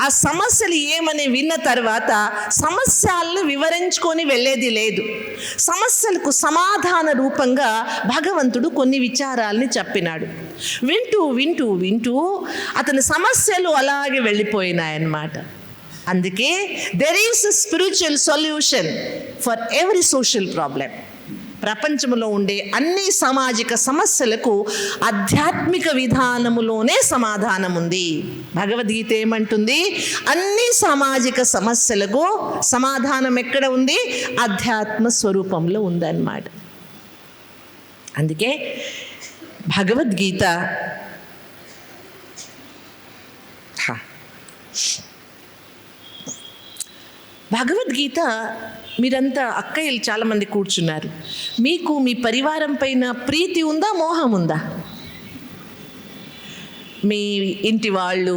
ఆ సమస్యలు ఏమని విన్న తర్వాత సమస్యలను వివరించుకొని వెళ్ళేది లేదు. సమస్యలకు సమాధాన రూపంగా భగవంతుడు కొన్ని విచారాల్ని చెప్పినాడు. వింటూ వింటూ వింటూ అతని సమస్యలు అలాగే వెళ్ళిపోయినాయన్నమాట. అందుకే there is a spiritual solution for every social problem. ప్రపంచంలో ఉండే అన్ని సామాజిక సమస్యలకు ఆధ్యాత్మిక విధానములోనే సమాధానం ఉంది. భగవద్గీత ఏమంటుంది? అన్ని సామాజిక సమస్యలకు సమాధానం ఎక్కడ ఉంది? ఆధ్యాత్మ స్వరూపంలో ఉందన్నమాట. అందుకే భగవద్గీత మీరంతా అక్కయ్యలు చాలామంది కూర్చున్నారు. మీకు మీ పరివారం పైన ప్రీతి ఉందా, మోహం ఉందా? మీ ఇంటి వాళ్ళు,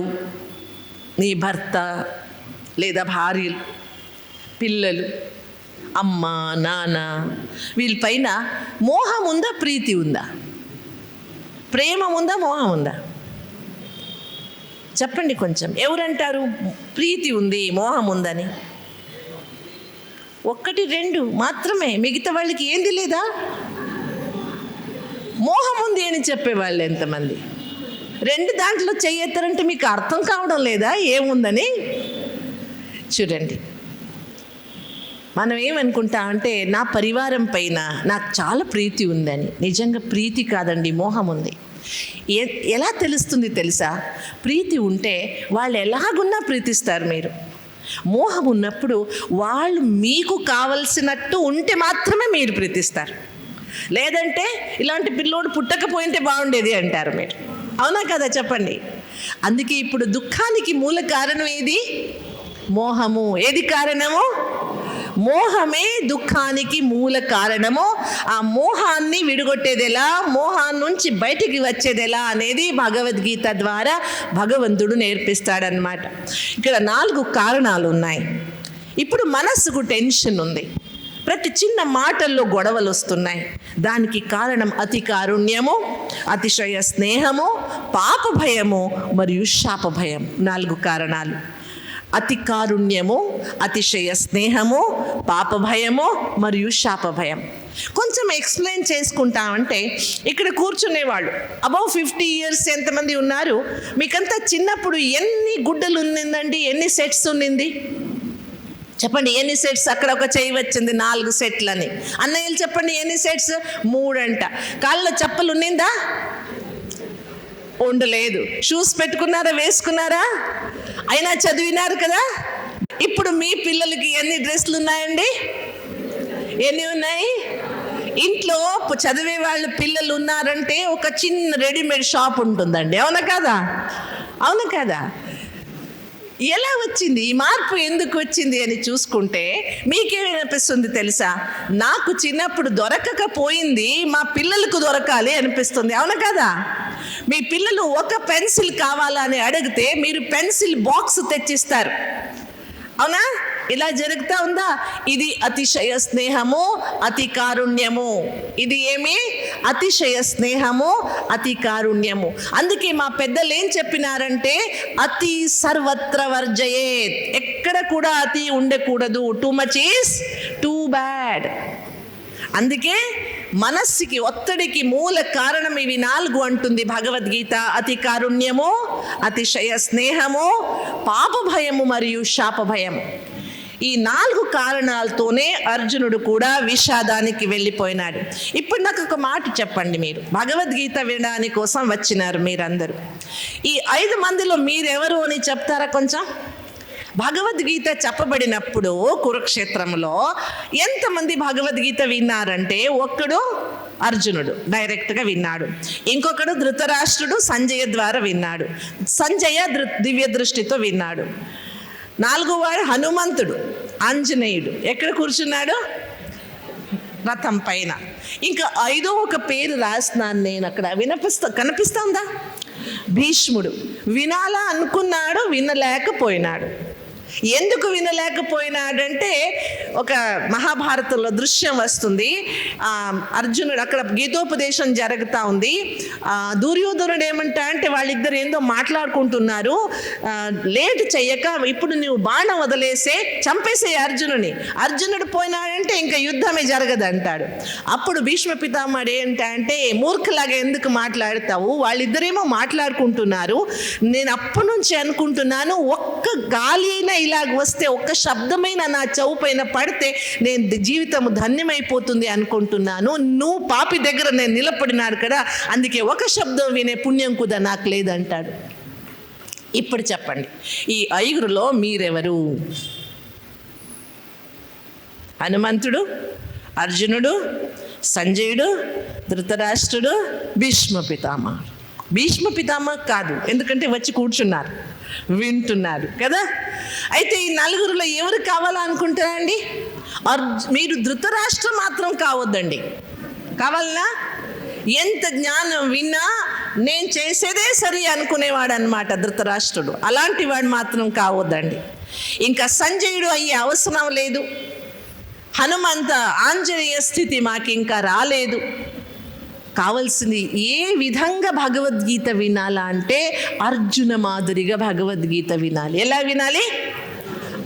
మీ భర్త లేదా భార్యలు, పిల్లలు, అమ్మ, నాన్న, వీళ్ళపైన మోహం ఉందా, ప్రీతి ఉందా? ప్రేమ ఉందా, మోహం ఉందా? చెప్పండి కొంచెం. ఎవరంటారు ప్రీతి ఉంది, మోహం ఉందని? 1, 2 మాత్రమే. మిగతా వాళ్ళకి ఏంది లేదా? మోహం ఉంది అని చెప్పేవాళ్ళు ఎంతమంది? 2 దాంట్లో చెయ్యెత్తారంటే మీకు అర్థం కావడం లేదా ఏముందని? చూడండి, మనం ఏమనుకుంటామంటే నా పరివారం పైన నాకు చాలా ప్రీతి ఉందని. నిజంగా ప్రీతి కాదండి, మోహం ఉంది. ఎలా తెలుస్తుంది తెలుసా? ప్రీతి ఉంటే వాళ్ళు ఎలాగున్నా ప్రీతిస్తారు మీరు. మోహం ఉన్నప్పుడు వాళ్ళు మీకు కావలసినట్టు ఉంటే మాత్రమే మీరు ప్రీతిస్తారు. లేదంటే ఇలాంటి పిల్లోడు పుట్టకపోయింటే బాగుండేది అంటారు మీరు. అవునా కదా చెప్పండి? అందుకే ఇప్పుడు దుఃఖానికి మూల కారణం ఏది? మోహము. ఏది కారణము? మోహమే దుఃఖానికి మూల కారణము. ఆ మోహాన్ని విడగొట్టేది ఎలా, మోహాన్ని నుంచి బయటికి వచ్చేది ఎలా అనేది భగవద్గీత ద్వారా భగవంతుడు నేర్పిస్తాడనమాట. ఇక్కడ 4 కారణాలు ఉన్నాయి. ఇప్పుడు మనస్సుకు టెన్షన్ ఉంది, ప్రతి చిన్న మాటల్లో గొడవలు వస్తున్నాయి. దానికి కారణం అతి కారుణ్యము, అతిశయ స్నేహము, పాప భయము మరియు శాప భయం. 4 కారణాలు. అతి కారుణ్యము, అతిశయ స్నేహము, పాప భయము మరియు శాప భయం. కొంచెం ఎక్స్ప్లెయిన్ చేసుకుంటామంటే ఇక్కడ కూర్చునేవాళ్ళు అబౌవ్ 50 years ఎంతమంది ఉన్నారు? మీకంతా చిన్నప్పుడు ఎన్ని గుడ్డలు ఉన్నిందండి? ఎన్ని సెట్స్ ఉన్నింది చెప్పండి? ఎన్ని సెట్స్? అక్కడ ఒక చేయి వచ్చింది 4 సెట్లని. అన్నయ్యలు చెప్పండి ఎన్ని సెట్స్? 3 అంట. కాళ్ళలో చెప్పులు ఉన్నిందా? ఉండలేదు. షూస్ పెట్టుకున్నారా? వేసుకున్నారా? అయినా చదివినారు కదా. ఇప్పుడు మీ పిల్లలకి ఎన్ని డ్రెస్లు ఉన్నాయండి? ఎన్ని ఉన్నాయి? ఇంట్లో చదివే వాళ్ళు పిల్లలు ఉన్నారంటే ఒక చిన్న రెడీమేడ్ షాప్ ఉంటుందండి. అవునా కదా? అవునా కదా? ఎలా వచ్చింది ఈ మార్పు? ఎందుకు వచ్చింది అని చూసుకుంటే మీకేమనిపిస్తుంది తెలుసా? నాకు చిన్నప్పుడు దొరకకపోయింది మా పిల్లలకు దొరకాలి అనిపిస్తుంది. అవునా కదా? మీ పిల్లలు ఒక పెన్సిల్ కావాలని అడిగితే మీరు పెన్సిల్ బాక్స్ తెచ్చిస్తారు. అవునా? ఇలా జరుగుతూ ఉందా? ఇది అతిశయ స్నేహము, అతి కారుణ్యము. ఇది ఏమి? అతిశయ స్నేహము, అతి కారుణ్యము. అందుకే మా పెద్దలు ఏం చెప్పినారంటే అతి సర్వత్ర వర్జయేత్. ఎక్కడ కూడా అతి ఉండకూడదు. Too much is too bad. అందుకే మనస్సుకి ఒత్తిడికి మూల కారణం ఇవి 4 అంటుంది భగవద్గీత. అతి కారుణ్యము, అతిశయ స్నేహము, పాప భయము మరియు శాప భయం. ఈ 4 కారణాలతోనే అర్జునుడు కూడా విషాదానికి వెళ్ళిపోయినాడు. ఇప్పుడు నాకు ఒక మాట చెప్పండి, మీరు భగవద్గీత వినడానికి కోసం వచ్చినారు మీరందరూ. ఈ 5 మందిలో మీరెవరు అని చెప్తారా కొంచెం? భగవద్గీత చెప్పబడినప్పుడు కురుక్షేత్రంలో ఎంతమంది భగవద్గీత విన్నారంటే, ఒక్కడు అర్జునుడు డైరెక్ట్గా విన్నాడు, ఇంకొకడు ధృతరాష్ట్రుడు సంజయ ద్వారా విన్నాడు, సంజయ దివ్య దృష్టితో విన్నాడు, 4వ వాడు హనుమంతుడు, ఆంజనేయుడు ఎక్కడ కూర్చున్నాడు? రథం పైన. ఇంకా 5వ ఒక పేరు రాస్తున్నాను నేను అక్కడ, కనిపిస్తుందా? భీష్ముడు. వినాలా అనుకున్నాడు, వినలేకపోయినాడు. ఎందుకు వినలేకపోయినాడంటే ఒక మహాభారతంలో దృశ్యం వస్తుంది. అర్జునుడు అక్కడ గీతోపదేశం జరుగుతూ ఉంది. దుర్యోధనుడు ఏమంటా అంటే వాళ్ళిద్దరు ఏందో మాట్లాడుకుంటున్నారు. లేట్ చెయ్యక ఇప్పుడు నువ్వు బాణం వదిలేసే చంపేసే అర్జునుడు పోయినాడంటే ఇంకా యుద్ధమే జరగదు అంటాడు. అప్పుడు భీష్మ పితామహుడు ఏంటంటే మూర్ఖలాగా ఎందుకు మాట్లాడతావు? వాళ్ళిద్దరేమో మాట్లాడుకుంటున్నారు. నేను అప్పటి నుంచి అనుకుంటున్నాను, ఒక్క గాలి అయినా ఇలాగ వస్తే, ఒక్క శబ్దమైన నా చెవు పైన పడితే నేను జీవితం ధన్యమైపోతుంది అనుకుంటున్నాను. నువ్వు పాపి దగ్గర నేను నిలబడినాడు కదా, అందుకే ఒక శబ్దం వినే పుణ్యం కూడా నాకు లేదంటాడు. ఇప్పుడు చెప్పండి, ఈ 5లో మీరెవరు? హనుమంతుడు, అర్జునుడు, సంజయుడు, ధృతరాష్ట్రుడు, భీష్మ పితామహుడు. భీష్మ పితామహుడు కాదు, ఎందుకంటే వచ్చి కూర్చున్నారు, వింటున్నారు కదా. అయితే ఈ 4లో ఎవరు కావాలనుకుంటారండి? మీరు ధృతరాష్ట్రం మాత్రం కావద్దండి. కావాలనా? ఎంత జ్ఞానం విన్నా నేను చేసేదే సరి అనుకునేవాడు అనమాట ధృతరాష్ట్రుడు. అలాంటి వాడు మాత్రం కావద్దండి. ఇంకా సంజయుడు అయ్యే అవసరం లేదు. హనుమంత ఆంజనేయ స్థితి మాకు ఇంకా రాలేదు. కావాల్సింది ఏ విధంగా భగవద్గీత వినాలా అంటే అర్జున మాదిరిగా భగవద్గీత వినాలి. ఎలా వినాలి?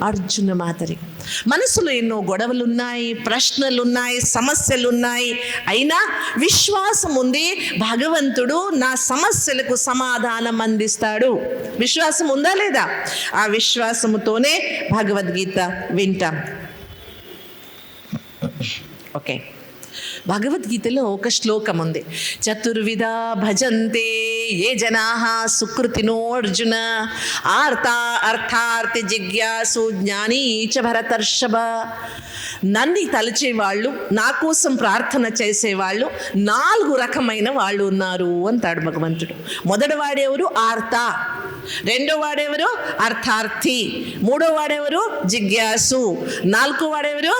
అర్జున మాదిరిగా. మనసులో ఎన్నో గొడవలున్నాయి, ప్రశ్నలున్నాయి, సమస్యలున్నాయి. అయినా విశ్వాసం ఉంది, భగవంతుడు నా సమస్యలకు సమాధానం అందిస్తాడు. విశ్వాసం ఉందా లేదా? ఆ విశ్వాసముతోనే భగవద్గీత వింటాం. ఓకే, భగవద్గీతలో ఒక శ్లోకం ఉంది, చతుర్విధ భజంతే ఏ జనాః సుకృతినో అర్జున అర్థార్థి జిజ్ఞాసు జ్ఞానీ చ భరతర్షభ. నన్ను తలచేవాళ్ళు, నా కోసం ప్రార్థన చేసేవాళ్ళు 4 రకమైన వాళ్ళు ఉన్నారు అంటాడు భగవంతుడు. మొదటి వాడెవరు? ఆర్త. రెండో వాడెవరు? అర్థార్థి. మూడో వాడెవరు? జిజ్ఞాసు. 4వ వాడెవరు?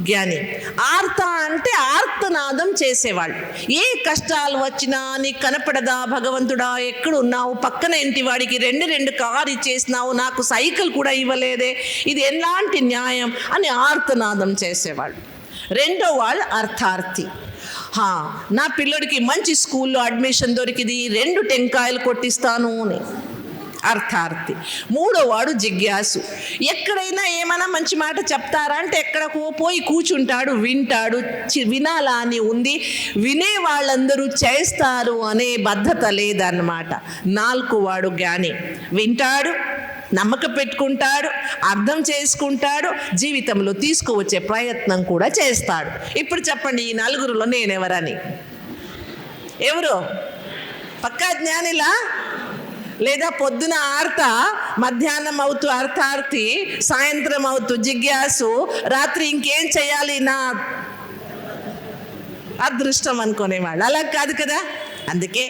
జ్ఞాని. ఆర్త అంటే ఆర్తనాదం చేసేవాళ్ళు. ఏ కష్టాలు వచ్చినా నీకు కనపడదా భగవంతుడా, ఎక్కడున్నావు, పక్కన ఇంటి వాడికి 2 కారు ఇచ్చేసినావు, నాకు సైకిల్ కూడా ఇవ్వలేదే, ఇది ఎలాంటి న్యాయం అని ఆర్తనాదం చేసేవాళ్ళు. రెండో వాళ్ళు అర్థార్థి. నా పిల్లడికి మంచి స్కూల్లో అడ్మిషన్ దొరికింది, 2 టెంకాయలు కొట్టిస్తాను అని అర్థార్థి. మూడో వాడు జిజ్ఞాసు. ఎక్కడైనా ఏమైనా మంచి మాట చెప్తారా అంటే ఎక్కడికో పోయి కూర్చుంటాడు, వింటాడు. వినాలా అని ఉంది, వినే వాళ్ళందరూ చేస్తారు అనే బద్ధత లేదన్నమాట. 4వ వాడు జ్ఞాని. వింటాడు, నమ్మకం పెట్టుకుంటాడు, అర్థం చేసుకుంటాడు, జీవితంలో తీసుకువచ్చే ప్రయత్నం కూడా చేస్తాడు. ఇప్పుడు చెప్పండి, ఈ 4గురిలో నేనెవరని? ఎవరు? పక్కా జ్ఞానిలా? లేదా పొద్దున ఆర్త, మధ్యాహ్నం అవుతూ అర్థార్థి, సాయంత్రం అవుతూ జిజ్ఞాసు, రాత్రి ఇంకేం చేయాలి నా అదృష్టం అనుకునేవాళ్ళు? అలా కాదు కదా. అందుకే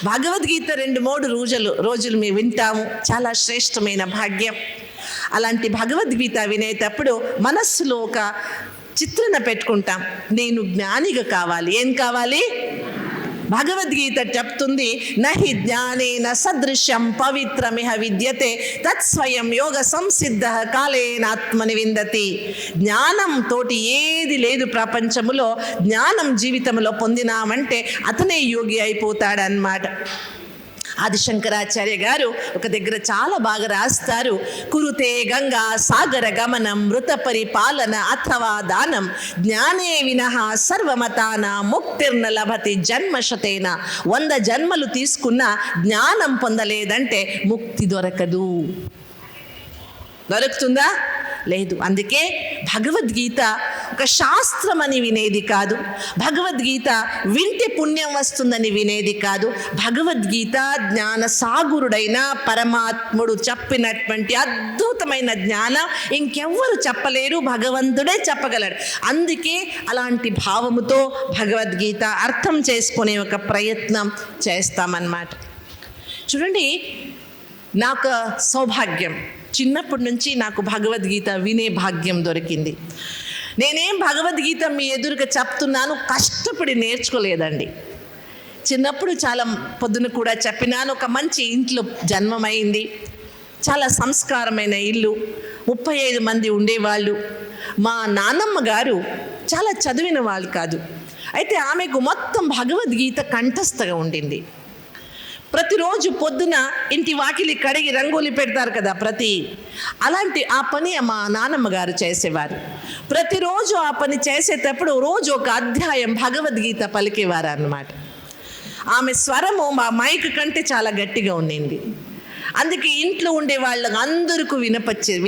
భగవద్గీత 2-3 రోజులు మేము వింటాము, చాలా శ్రేష్టమైన భాగ్యం. అలాంటి భగవద్గీత వినేటప్పుడు మనస్సులో ఒక చిత్రణ పెట్టుకుంటాం, నేను జ్ఞానిగా కావాలి. ఏం కావాలి? భగవద్గీత చెప్తుంది, నహి జ్ఞానేన సదృశ్యం పవిత్రమిహ విద్యతే తత్స్వయం యోగ సంసిద్ధ కాలేన ఆత్మని విందతి. జ్ఞానం తోటి ఏది లేదు ప్రపంచములో. జ్ఞానం జీవితంలో పొందినామంటే అతనే యోగి అయిపోతాడన్నమాట. ఆదిశంకరాచార్య గారు ఒక దగ్గర చాలా బాగా రాస్తారు, కురుతే గంగా సాగర గమనం మృత పరిపాలన అథవా దానం జ్ఞానే వినః సర్వమతాన ముక్తిర్న లభతి జన్మశతేన. 100 జన్మలు తీసుకున్న జ్ఞానం పొందలేదంటే ముక్తి దొరకదు. దొరుకుతుందా? లేదు. అందుకే భగవద్గీత ఒక శాస్త్రం అని వినేది కాదు, భగవద్గీత వింటే పుణ్యం వస్తుందని వినేది కాదు. భగవద్గీత జ్ఞాన సాగురుడైన పరమాత్ముడు చెప్పినటువంటి అద్భుతమైన జ్ఞానం ఇంకెవ్వరు చెప్పలేరు, భగవంతుడే చెప్పగలడు. అందుకే అలాంటి భావముతో భగవద్గీత అర్థం చేసుకునే ఒక ప్రయత్నం చేస్తామన్నమాట. చూడండి, నాకు సౌభాగ్యం, చిన్నప్పటి నుంచి నాకు భగవద్గీత వినే భాగ్యం దొరికింది. నేనేం భగవద్గీత మీ ఎదురుగా చెప్తున్నాను, కష్టపడి నేర్చుకోలేదండి. చిన్నప్పుడు చాలా పొద్దున కూడా చెప్పినాను, ఒక మంచి ఇంట్లో జన్మమైంది, చాలా సంస్కారమైన ఇల్లు, 35 మంది ఉండేవాళ్ళు. మా నాన్నమ్మ గారు చాలా చదివిన వాళ్ళు కాదు, అయితే ఆమెకు మొత్తం భగవద్గీత కంఠస్థగా ఉండింది. ప్రతిరోజు పొద్దున ఇంటి వాకిలి కడిగి రంగోలి పెడతారు కదా, అలాంటి ఆ పని మా నాన్నమ్మ గారు చేసేవారు. ప్రతిరోజు ఆ పని చేసేటప్పుడు రోజు ఒక అధ్యాయం భగవద్గీత పలికేవారు అన్నమాట. ఆమె స్వరము మా మైక్ కంటే చాలా గట్టిగా ఉండింది. అందుకే ఇంట్లో ఉండే వాళ్ళకి అందరికీ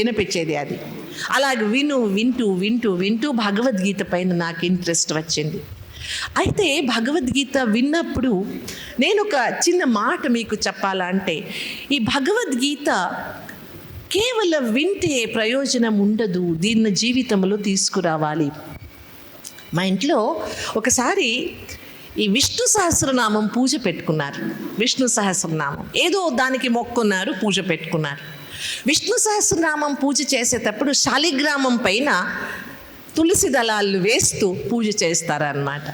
వినిపించేది అది. అలాగే వింటూ భగవద్గీత పైన నాకు ఇంట్రెస్ట్ వచ్చింది. అయితే భగవద్గీత విన్నప్పుడు నేను ఒక చిన్న మాట మీకు చెప్పాలంటే, ఈ భగవద్గీత కేవలం వింటే ప్రయోజనం ఉండదు, దీన్ని జీవితంలో తీసుకురావాలి. మా ఇంట్లో ఒకసారి ఈ విష్ణు సహస్రనామం పూజ పెట్టుకున్నారు. విష్ణు సహస్రనామం ఏదో దానికి మొక్కున్నారు, పూజ పెట్టుకున్నారు. విష్ణు సహస్రనామం పూజ చేసేటప్పుడు శాలిగ్రామం పైన తులసి దళాలు వేస్తూ పూజ చేస్తారన్నమాట.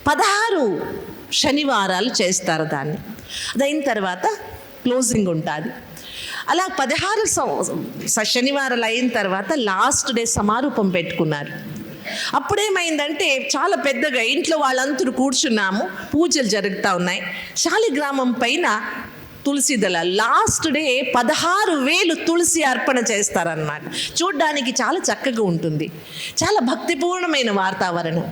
16 శనివారాలు చేస్తారు దాన్ని. అదైన తర్వాత క్లోజింగ్ ఉంటుంది. అలా 16 శనివారాలు అయిన తర్వాత లాస్ట్ డే సమారూపం పెట్టుకున్నారు. అప్పుడేమైందంటే చాలా పెద్దగా ఇంట్లో వాళ్ళందరూ కూర్చున్నాము, పూజలు జరుగుతూ ఉన్నాయి. శాలిగ్రామం పైన తులసి దళ లాస్ట్ డే 16,000 తులసి అర్పణ చేస్తారన్నమాట. చూడ్డానికి చాలా చక్కగా ఉంటుంది, చాలా భక్తిపూర్ణమైన వాతావరణం.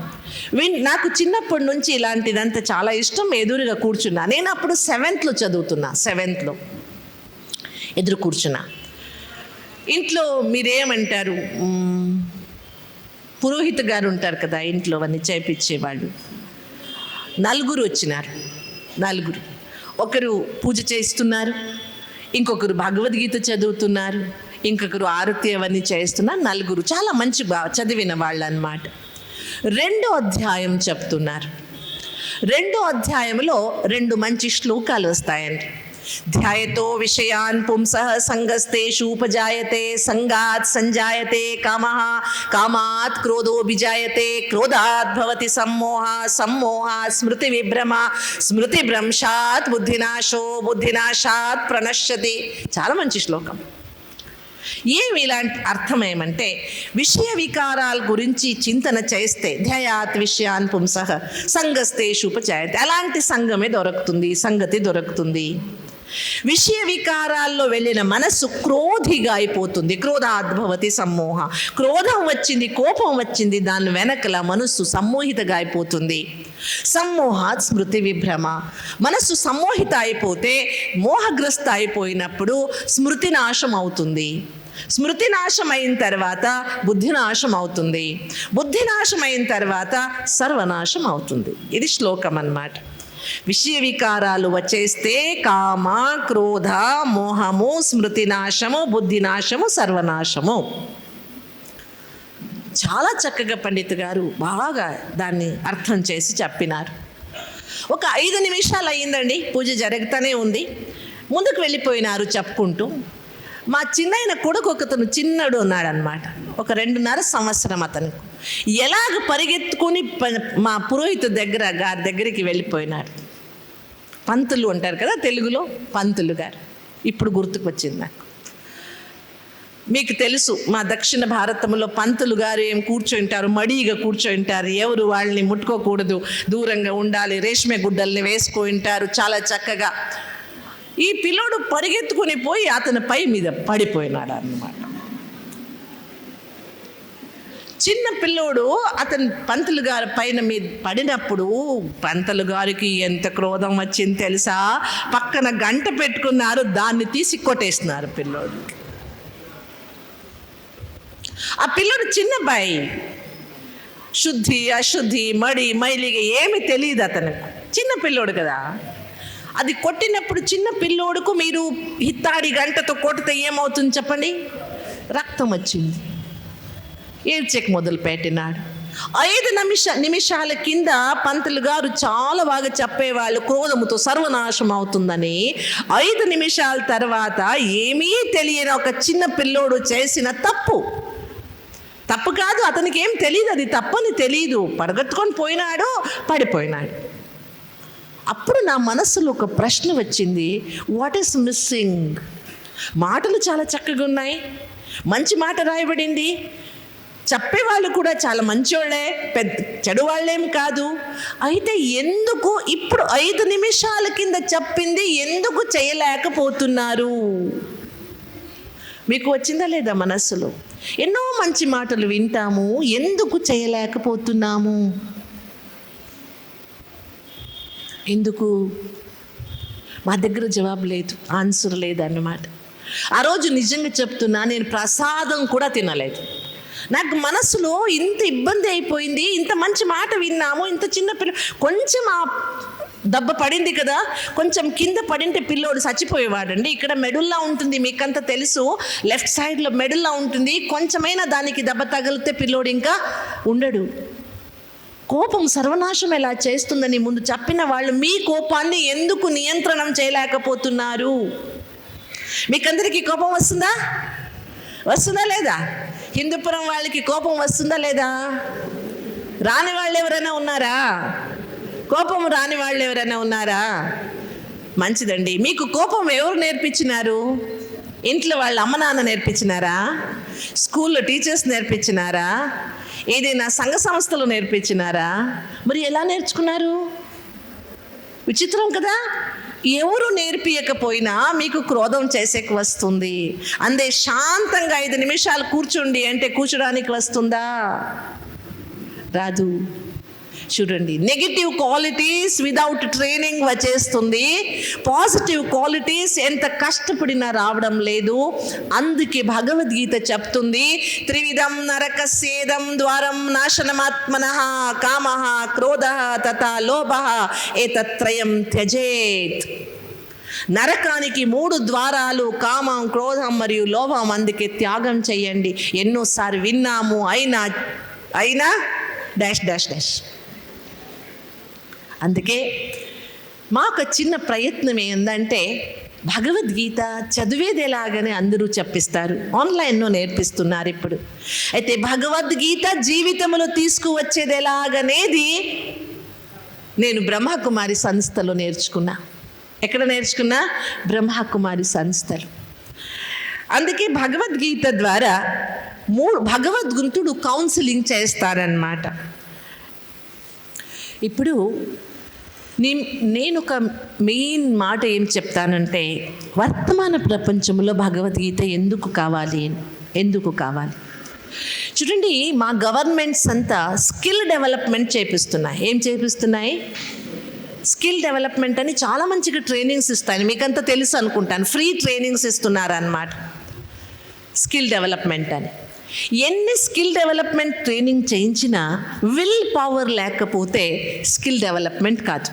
నాకు చిన్నప్పటి నుంచి ఇలాంటిదంతా చాలా ఇష్టం. ఎదురుగా కూర్చున్నా. నేను అప్పుడు 7th చదువుతున్నా. 7th ఎదురు కూర్చున్నా. ఇంట్లో మీరేమంటారు, పురోహిత గారు ఉంటారు కదా ఇంట్లో అన్నీ చేయించేవాళ్ళు. 4 వచ్చినారు. 4 ఒకరు పూజ చేస్తున్నారు, ఇంకొకరు భగవద్గీత చదువుతున్నారు, ఇంకొకరు ఆరతి అవన్నీ చేస్తున్నారు. 4 చాలా మంచి చదివిన వాళ్ళు అన్నమాట. 2వ అధ్యాయం చెప్తున్నారు. 2వ అధ్యాయంలో 2 మంచి శ్లోకాలు వస్తాయండి. ధ్యాయతో విషయాన్ పుంసః సంగస్తేషు ఉపజాయతే, సంగాత్ సంజాయతే కామః, కామాత్ క్రోధో విజాయతే, క్రోధాత్ భవతి సమ్మోహ, సమ్మోహాత్ స్మృతి విభ్రమ, స్మృతి భ్రంశాత్ బుద్ధినాశో, బుద్ధినాశాత్ ప్రణశ్యతి. చాలా మంచి శ్లోకం. ఏమి ఇలాంటి అర్థం ఏమంటే, విషయ వికారాల గురించి చింతన చేస్తే ధ్యాయాత్ విషయాన్ పుంసః సంగస్తేషు ఉపజాయతే, అలాంటి సంగమే దొరుకుతుంది, సంగతి దొరుకుతుంది. విషయ వికారాల్లో వెళ్ళిన మనస్సు క్రోధిగా అయిపోతుంది. క్రోధాద్భవతి సమ్మోహ, క్రోధం వచ్చింది, కోపం వచ్చింది, దాని వెనకల మనస్సు సమ్మోహితగా అయిపోతుంది. సమ్మోహాత్ స్మృతి విభ్రమ, మనస్సు సమ్మోహిత అయిపోతే, మోహగ్రస్త అయిపోయినప్పుడు స్మృతి నాశం అవుతుంది. స్మృతి నాశం అయిన తర్వాత బుద్ధి నాశం అవుతుంది. బుద్ధి నాశం అయిన తర్వాత సర్వనాశం అవుతుంది. ఇది శ్లోకం అన్నమాట. విషయ వికారాలు వచ్చేస్తే కామ, క్రోధ, మోహము, స్మృతి నాశము, బుద్ధి నాశము, సర్వనాశము. చాలా చక్కగా పండిత్ గారు బాగా దాన్ని అర్థం చేసి చెప్పినారు. ఒక 5 నిమిషాలు అయ్యిందండి, పూజ జరుగుతూనే ఉంది. ముందుకు వెళ్ళిపోయినారు చెప్పుకుంటూ. మా చిన్నైన కొడుకు ఒకతను చిన్నడు ఉన్నాడనమాట. ఒక 2.5 సంవత్సరం అతను ఎలాగ పరిగెత్తుకుని మా పురోహిత గారి దగ్గరికి వెళ్ళిపోయినాడు. పంతులు అంటారు కదా తెలుగులో, పంతులు గారు. ఇప్పుడు గుర్తుకు వచ్చింది నాకు. మీకు తెలుసు మా దక్షిణ భారతంలో పంతులు గారు ఏం కూర్చుంటారు, మడిగా కూర్చుంటారు, ఎవరు వాళ్ళని ముట్టుకోకూడదు, దూరంగా ఉండాలి, రేష్మె గుడ్డల్ని వేసుకుంటారు చాలా చక్కగా. ఈ పిల్లోడు పరిగెత్తుకుని పోయి అతని పై మీద పడిపోయినాడు అన్నమాట. చిన్న పిల్లోడు అతను పంతులు గారి పైన మీద పడినప్పుడు పంతులు గారికి ఎంత క్రోధం వచ్చింది తెలుసా? పక్కన గంట పెట్టుకున్నారు, దాన్ని తీసి కొట్టేస్తున్నారు పిల్లోడు. ఆ పిల్లోడు చిన్న బాయి, శుద్ధి అశుద్ధి మడి మైలిగా ఏమి తెలియదు అతనికి, చిన్న పిల్లోడు కదా. అది కొట్టినప్పుడు చిన్న పిల్లోడుకు మీరు హిత్తాడి గంటతో కొడితే ఏమవుతుంది చెప్పండి? రక్తం వచ్చింది. ఏడ్చెక్ మొదలు పెట్టినాడు. 5 నిమిషాల కింద పంతులు గారు చాలా బాగా చెప్పేవాళ్ళు, క్రోధముతో సర్వనాశం అవుతుందని. 5 నిమిషాల తర్వాత ఏమీ తెలియని ఒక చిన్న పిల్లోడు చేసిన తప్పు కాదు, అతనికి ఏం తెలియదు, అది తప్పని తెలియదు, పడగొట్టుకొని పోయినాడు, పడిపోయినాడు. అప్పుడు నా మనసులో ఒక ప్రశ్న వచ్చింది, వాట్ ఈస్ మిస్సింగ్? మాటలు చాలా చక్కగా ఉన్నాయి, మంచి మాట రాయబడింది, చెప్పేవాళ్ళు కూడా చాలా మంచోళ్ళే, పెద్ద చెడు వాళ్ళేం కాదు. అయితే ఎందుకు ఇప్పుడు 5 నిమిషాల కింద చెప్పింది ఎందుకు చేయలేకపోతున్నారు? మీకు వచ్చిందా లేదా మనస్సులో? ఎన్నో మంచి మాటలు వింటాము, ఎందుకు చేయలేకపోతున్నాము? ఎందుకు? మా దగ్గర జవాబు లేదు, ఆన్సర్ లేదన్నమాట. ఆ రోజు నిజంగా చెప్తున్నా, నేను ప్రసాదం కూడా తినలేదు. నాకు మనసులో ఇంత ఇబ్బంది అయిపోయింది, ఇంత మంచి మాట విన్నాము, ఇంత చిన్న పిల్ల కొంచెం ఆ దెబ్బ పడింది కదా, కొంచెం కింద పడింటే పిల్లోడు చచ్చిపోయేవాడండి. ఇక్కడ మెడుల్లా ఉంటుంది, మీకంతా తెలుసు, లెఫ్ట్ సైడ్లో మెడుల్లా ఉంటుంది, కొంచెమైనా దానికి దెబ్బ తగిలితే పిల్లోడు ఇంకా ఉండడు. కోపం సర్వనాశం ఎలా చేస్తుందని ముందు చెప్పిన వాళ్ళు మీ కోపాన్ని ఎందుకు నియంత్రణం చేయలేకపోతున్నారు? మీకందరికీ కోపం వస్తుందా లేదా? హిందూపురం వాళ్ళకి కోపం వస్తుందా లేదా? రాని వాళ్ళు ఎవరైనా ఉన్నారా? కోపం రాని వాళ్ళు ఎవరైనా ఉన్నారా? మంచిదండి. మీకు కోపం ఎవరు నేర్పించినారు? ఇంట్లో వాళ్ళ అమ్మ నాన్న నేర్పించినారా? స్కూల్లో టీచర్స్ నేర్పించినారా? ఏదైనా సంఘ సంస్థలు నేర్పించినారా? మరి ఎలా నేర్చుకున్నారు? విచిత్రం కదా. ఎవరు నేర్పియకపోయినా మీకు క్రోధం చేసేకి వస్తుంది. అందే శాంతంగా 5 నిమిషాలు కూర్చోండి అంటే కూర్చోడానికి వస్తుందా? రాదు. చూడండి, నెగిటివ్ క్వాలిటీస్ వితౌట్ ట్రైనింగ్ వచ్చేస్తుంది, పాజిటివ్ క్వాలిటీస్ ఎంత కష్టపడినా రావడం లేదు. అందుకే భగవద్గీత చెప్తుంది, త్రివిధం నరకస్యేదం ద్వారం నాశనమాత్మనః కామః క్రోధః తథా లోభః ఏతత్రయం త్యజేత్. నరకానికి 3 ద్వారాలు, కామం, క్రోధం మరియు లోభం. అందుకే త్యాగం చేయండి. ఎన్నోసార్లు విన్నాము, అయినా డాష్ డాష్ డాష్. అందుకే మాకు చిన్న ప్రయత్నం ఏంటంటే, భగవద్గీత చదివేది ఎలాగని అందరూ చెప్పిస్తారు, ఆన్లైన్లో నేర్పిస్తున్నారు ఇప్పుడు. అయితే భగవద్గీత జీవితంలో తీసుకువచ్చేది ఎలాగనేది నేను బ్రహ్మకుమారి సంస్థలో నేర్చుకున్నా. ఎక్కడ నేర్చుకున్నా? బ్రహ్మకుమారి సంస్థలు. అందుకే భగవద్గీత ద్వారా భగవద్గీతుడు కౌన్సిలింగ్ చేస్తారన్నమాట. ఇప్పుడు నేను ఒక మెయిన్ మాట ఏం చెప్తానంటే, వర్తమాన ప్రపంచంలో భగవద్గీత ఎందుకు కావాలి? చూడండి, మా గవర్నమెంట్స్ అంతా స్కిల్ డెవలప్మెంట్ చేపిస్తున్నాయి. ఏం చేపిస్తున్నాయి? స్కిల్ డెవలప్మెంట్ అని చాలా మంచిగా ట్రైనింగ్స్ ఇస్తాయి. మీకంతా తెలుసు అనుకుంటాను, ఫ్రీ ట్రైనింగ్స్ ఇస్తున్నారన్నమాట స్కిల్ డెవలప్మెంట్ అని. ఎన్ని స్కిల్ డెవలప్మెంట్ ట్రైనింగ్ చేయించినా విల్ పవర్ లేకపోతే స్కిల్ డెవలప్మెంట్ కాదు.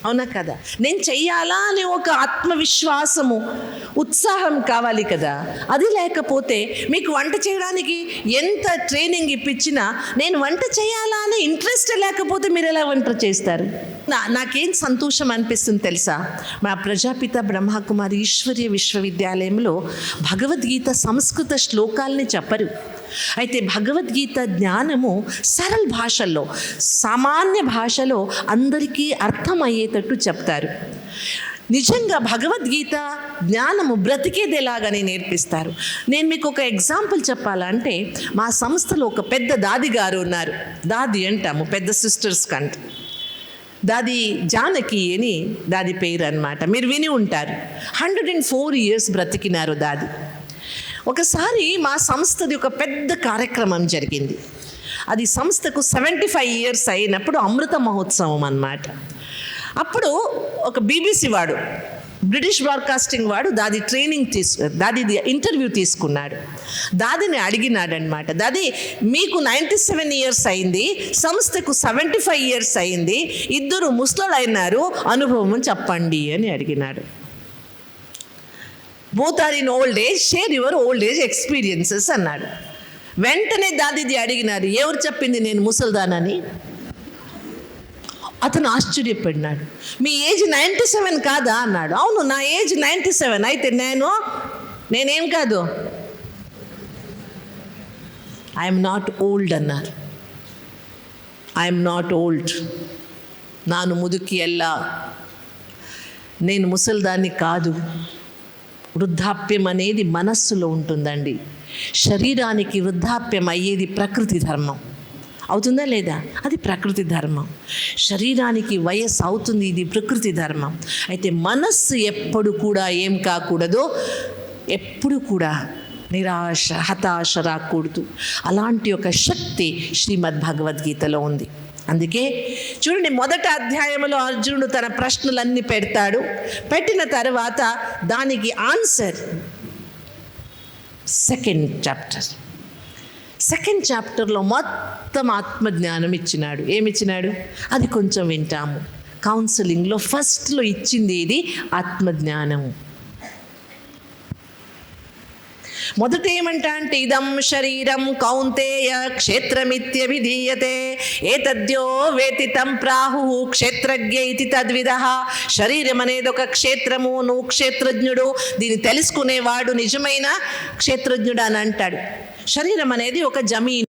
అవునా కదా? నేను చెయ్యాలా అని ఒక ఆత్మవిశ్వాసము, ఉత్సాహం కావాలి కదా. అది లేకపోతే మీకు వంట చేయడానికి ఎంత ట్రైనింగ్ ఇప్పించినా నేను వంట చేయాలా అని ఇంట్రెస్ట్ లేకపోతే మీరు ఎలా వంట చేస్తారు? నాకేం సంతోషం అనిపిస్తుంది తెలుసా? మా ప్రజాపిత బ్రహ్మకుమారి ఈశ్వరీయ విశ్వవిద్యాలయంలో భగవద్గీత సంస్కృత శ్లోకాలని చెప్పరు. అయితే భగవద్గీత జ్ఞానము సరళ భాషల్లో, సామాన్య భాషలో అందరికీ అర్థమయ్యేటట్టు చెప్తారు. నిజంగా భగవద్గీత జ్ఞానము బ్రతికేది ఎలాగని నేర్పిస్తారు. నేను మీకు ఒక ఎగ్జాంపుల్ చెప్పాలంటే, మా సంస్థలో ఒక పెద్ద దాది గారు ఉన్నారు. దాది అంటాము పెద్ద సిస్టర్స్ కంటే. దాది జానకి అని దాది పేరు అన్నమాట. మీరు విని ఉంటారు. 104 years బ్రతికినారు దాది. ఒకసారి మా సంస్థది ఒక పెద్ద కార్యక్రమం జరిగింది. అది సంస్థకు 75 years అయినప్పుడు అమృత మహోత్సవం అన్నమాట. అప్పుడు ఒక BBC వాడు, బ్రిటిష్ బ్రాడ్కాస్టింగ్ వాడు దాది దాది ఇంటర్వ్యూ తీసుకున్నాడు. దాదిని అడిగినాడనమాట, దాది మీకు 97 years అయింది, సంస్థకు 75 years అయింది, ఇద్దరు ముసలోళ్ళు అయినారు, అనుభవం చెప్పండి అని అడిగినాడు. Both are in old age, share your old age experiences అన్నాడు. వెంటనే దాదిది అడిగినారు, ఎవరు చెప్పింది నేను ముసల్దానని? అతను ఆశ్చర్యపడినాడు. మీ ఏజ్ 97 కాదా అన్నాడు. అవును, నా ఏజ్ 97. అయితే నేనేం కాదు, ఐఎమ్ నాట్ ఓల్డ్ అన్నారు. ఐఎమ్ నాట్ ఓల్డ్, నాను ముదుకి ఎల్లా, నేను ముసల్దాన్ని కాదు. వృద్ధాప్యం అనేది మనస్సులో ఉంటుందండి. శరీరానికి వృద్ధాప్యం అయ్యేది ప్రకృతి ధర్మం. అవుతుందా లేదా? అది ప్రకృతి ధర్మం. శరీరానికి వయస్సు అవుతుంది, ఇది ప్రకృతి ధర్మం. అయితే మనస్సు ఎప్పుడు కూడా ఏం కాకూడదు, ఎప్పుడు కూడా నిరాశ, హతాశ రాకూడదు. అలాంటి ఒక శక్తి శ్రీమద్ భగవద్గీతలో ఉంది. అందుకే చూడండి, మొదటి అధ్యాయంలో అర్జునుడు తన ప్రశ్నలన్నీ పెడతాడు. పెట్టిన తర్వాత దానికి ఆన్సర్ సెకండ్ చాప్టర్లో మొత్తం ఆత్మజ్ఞానం ఇచ్చినాడు. ఏమిచ్చినాడు? అది కొంచెం వింటాము. కౌన్సిలింగ్లో ఫస్ట్లో ఇచ్చింది ఇది ఆత్మజ్ఞానము. మొదట ఏమంటా అంటే, ఇదం శరీరం కౌంతేయ క్షేత్రమిత్యభిధీయతే ఏతద్యో వేతి తం ప్రాహు క్షేత్రజ్ఞ ఇతి తద్విదః. శరీరం అనేది ఒక క్షేత్రము, నువ్వు క్షేత్రజ్ఞుడు, దీన్ని తెలుసుకునేవాడు నిజమైన క్షేత్రజ్ఞుడు అని అంటాడు. శరీరం అనేది ఒక జమీన్.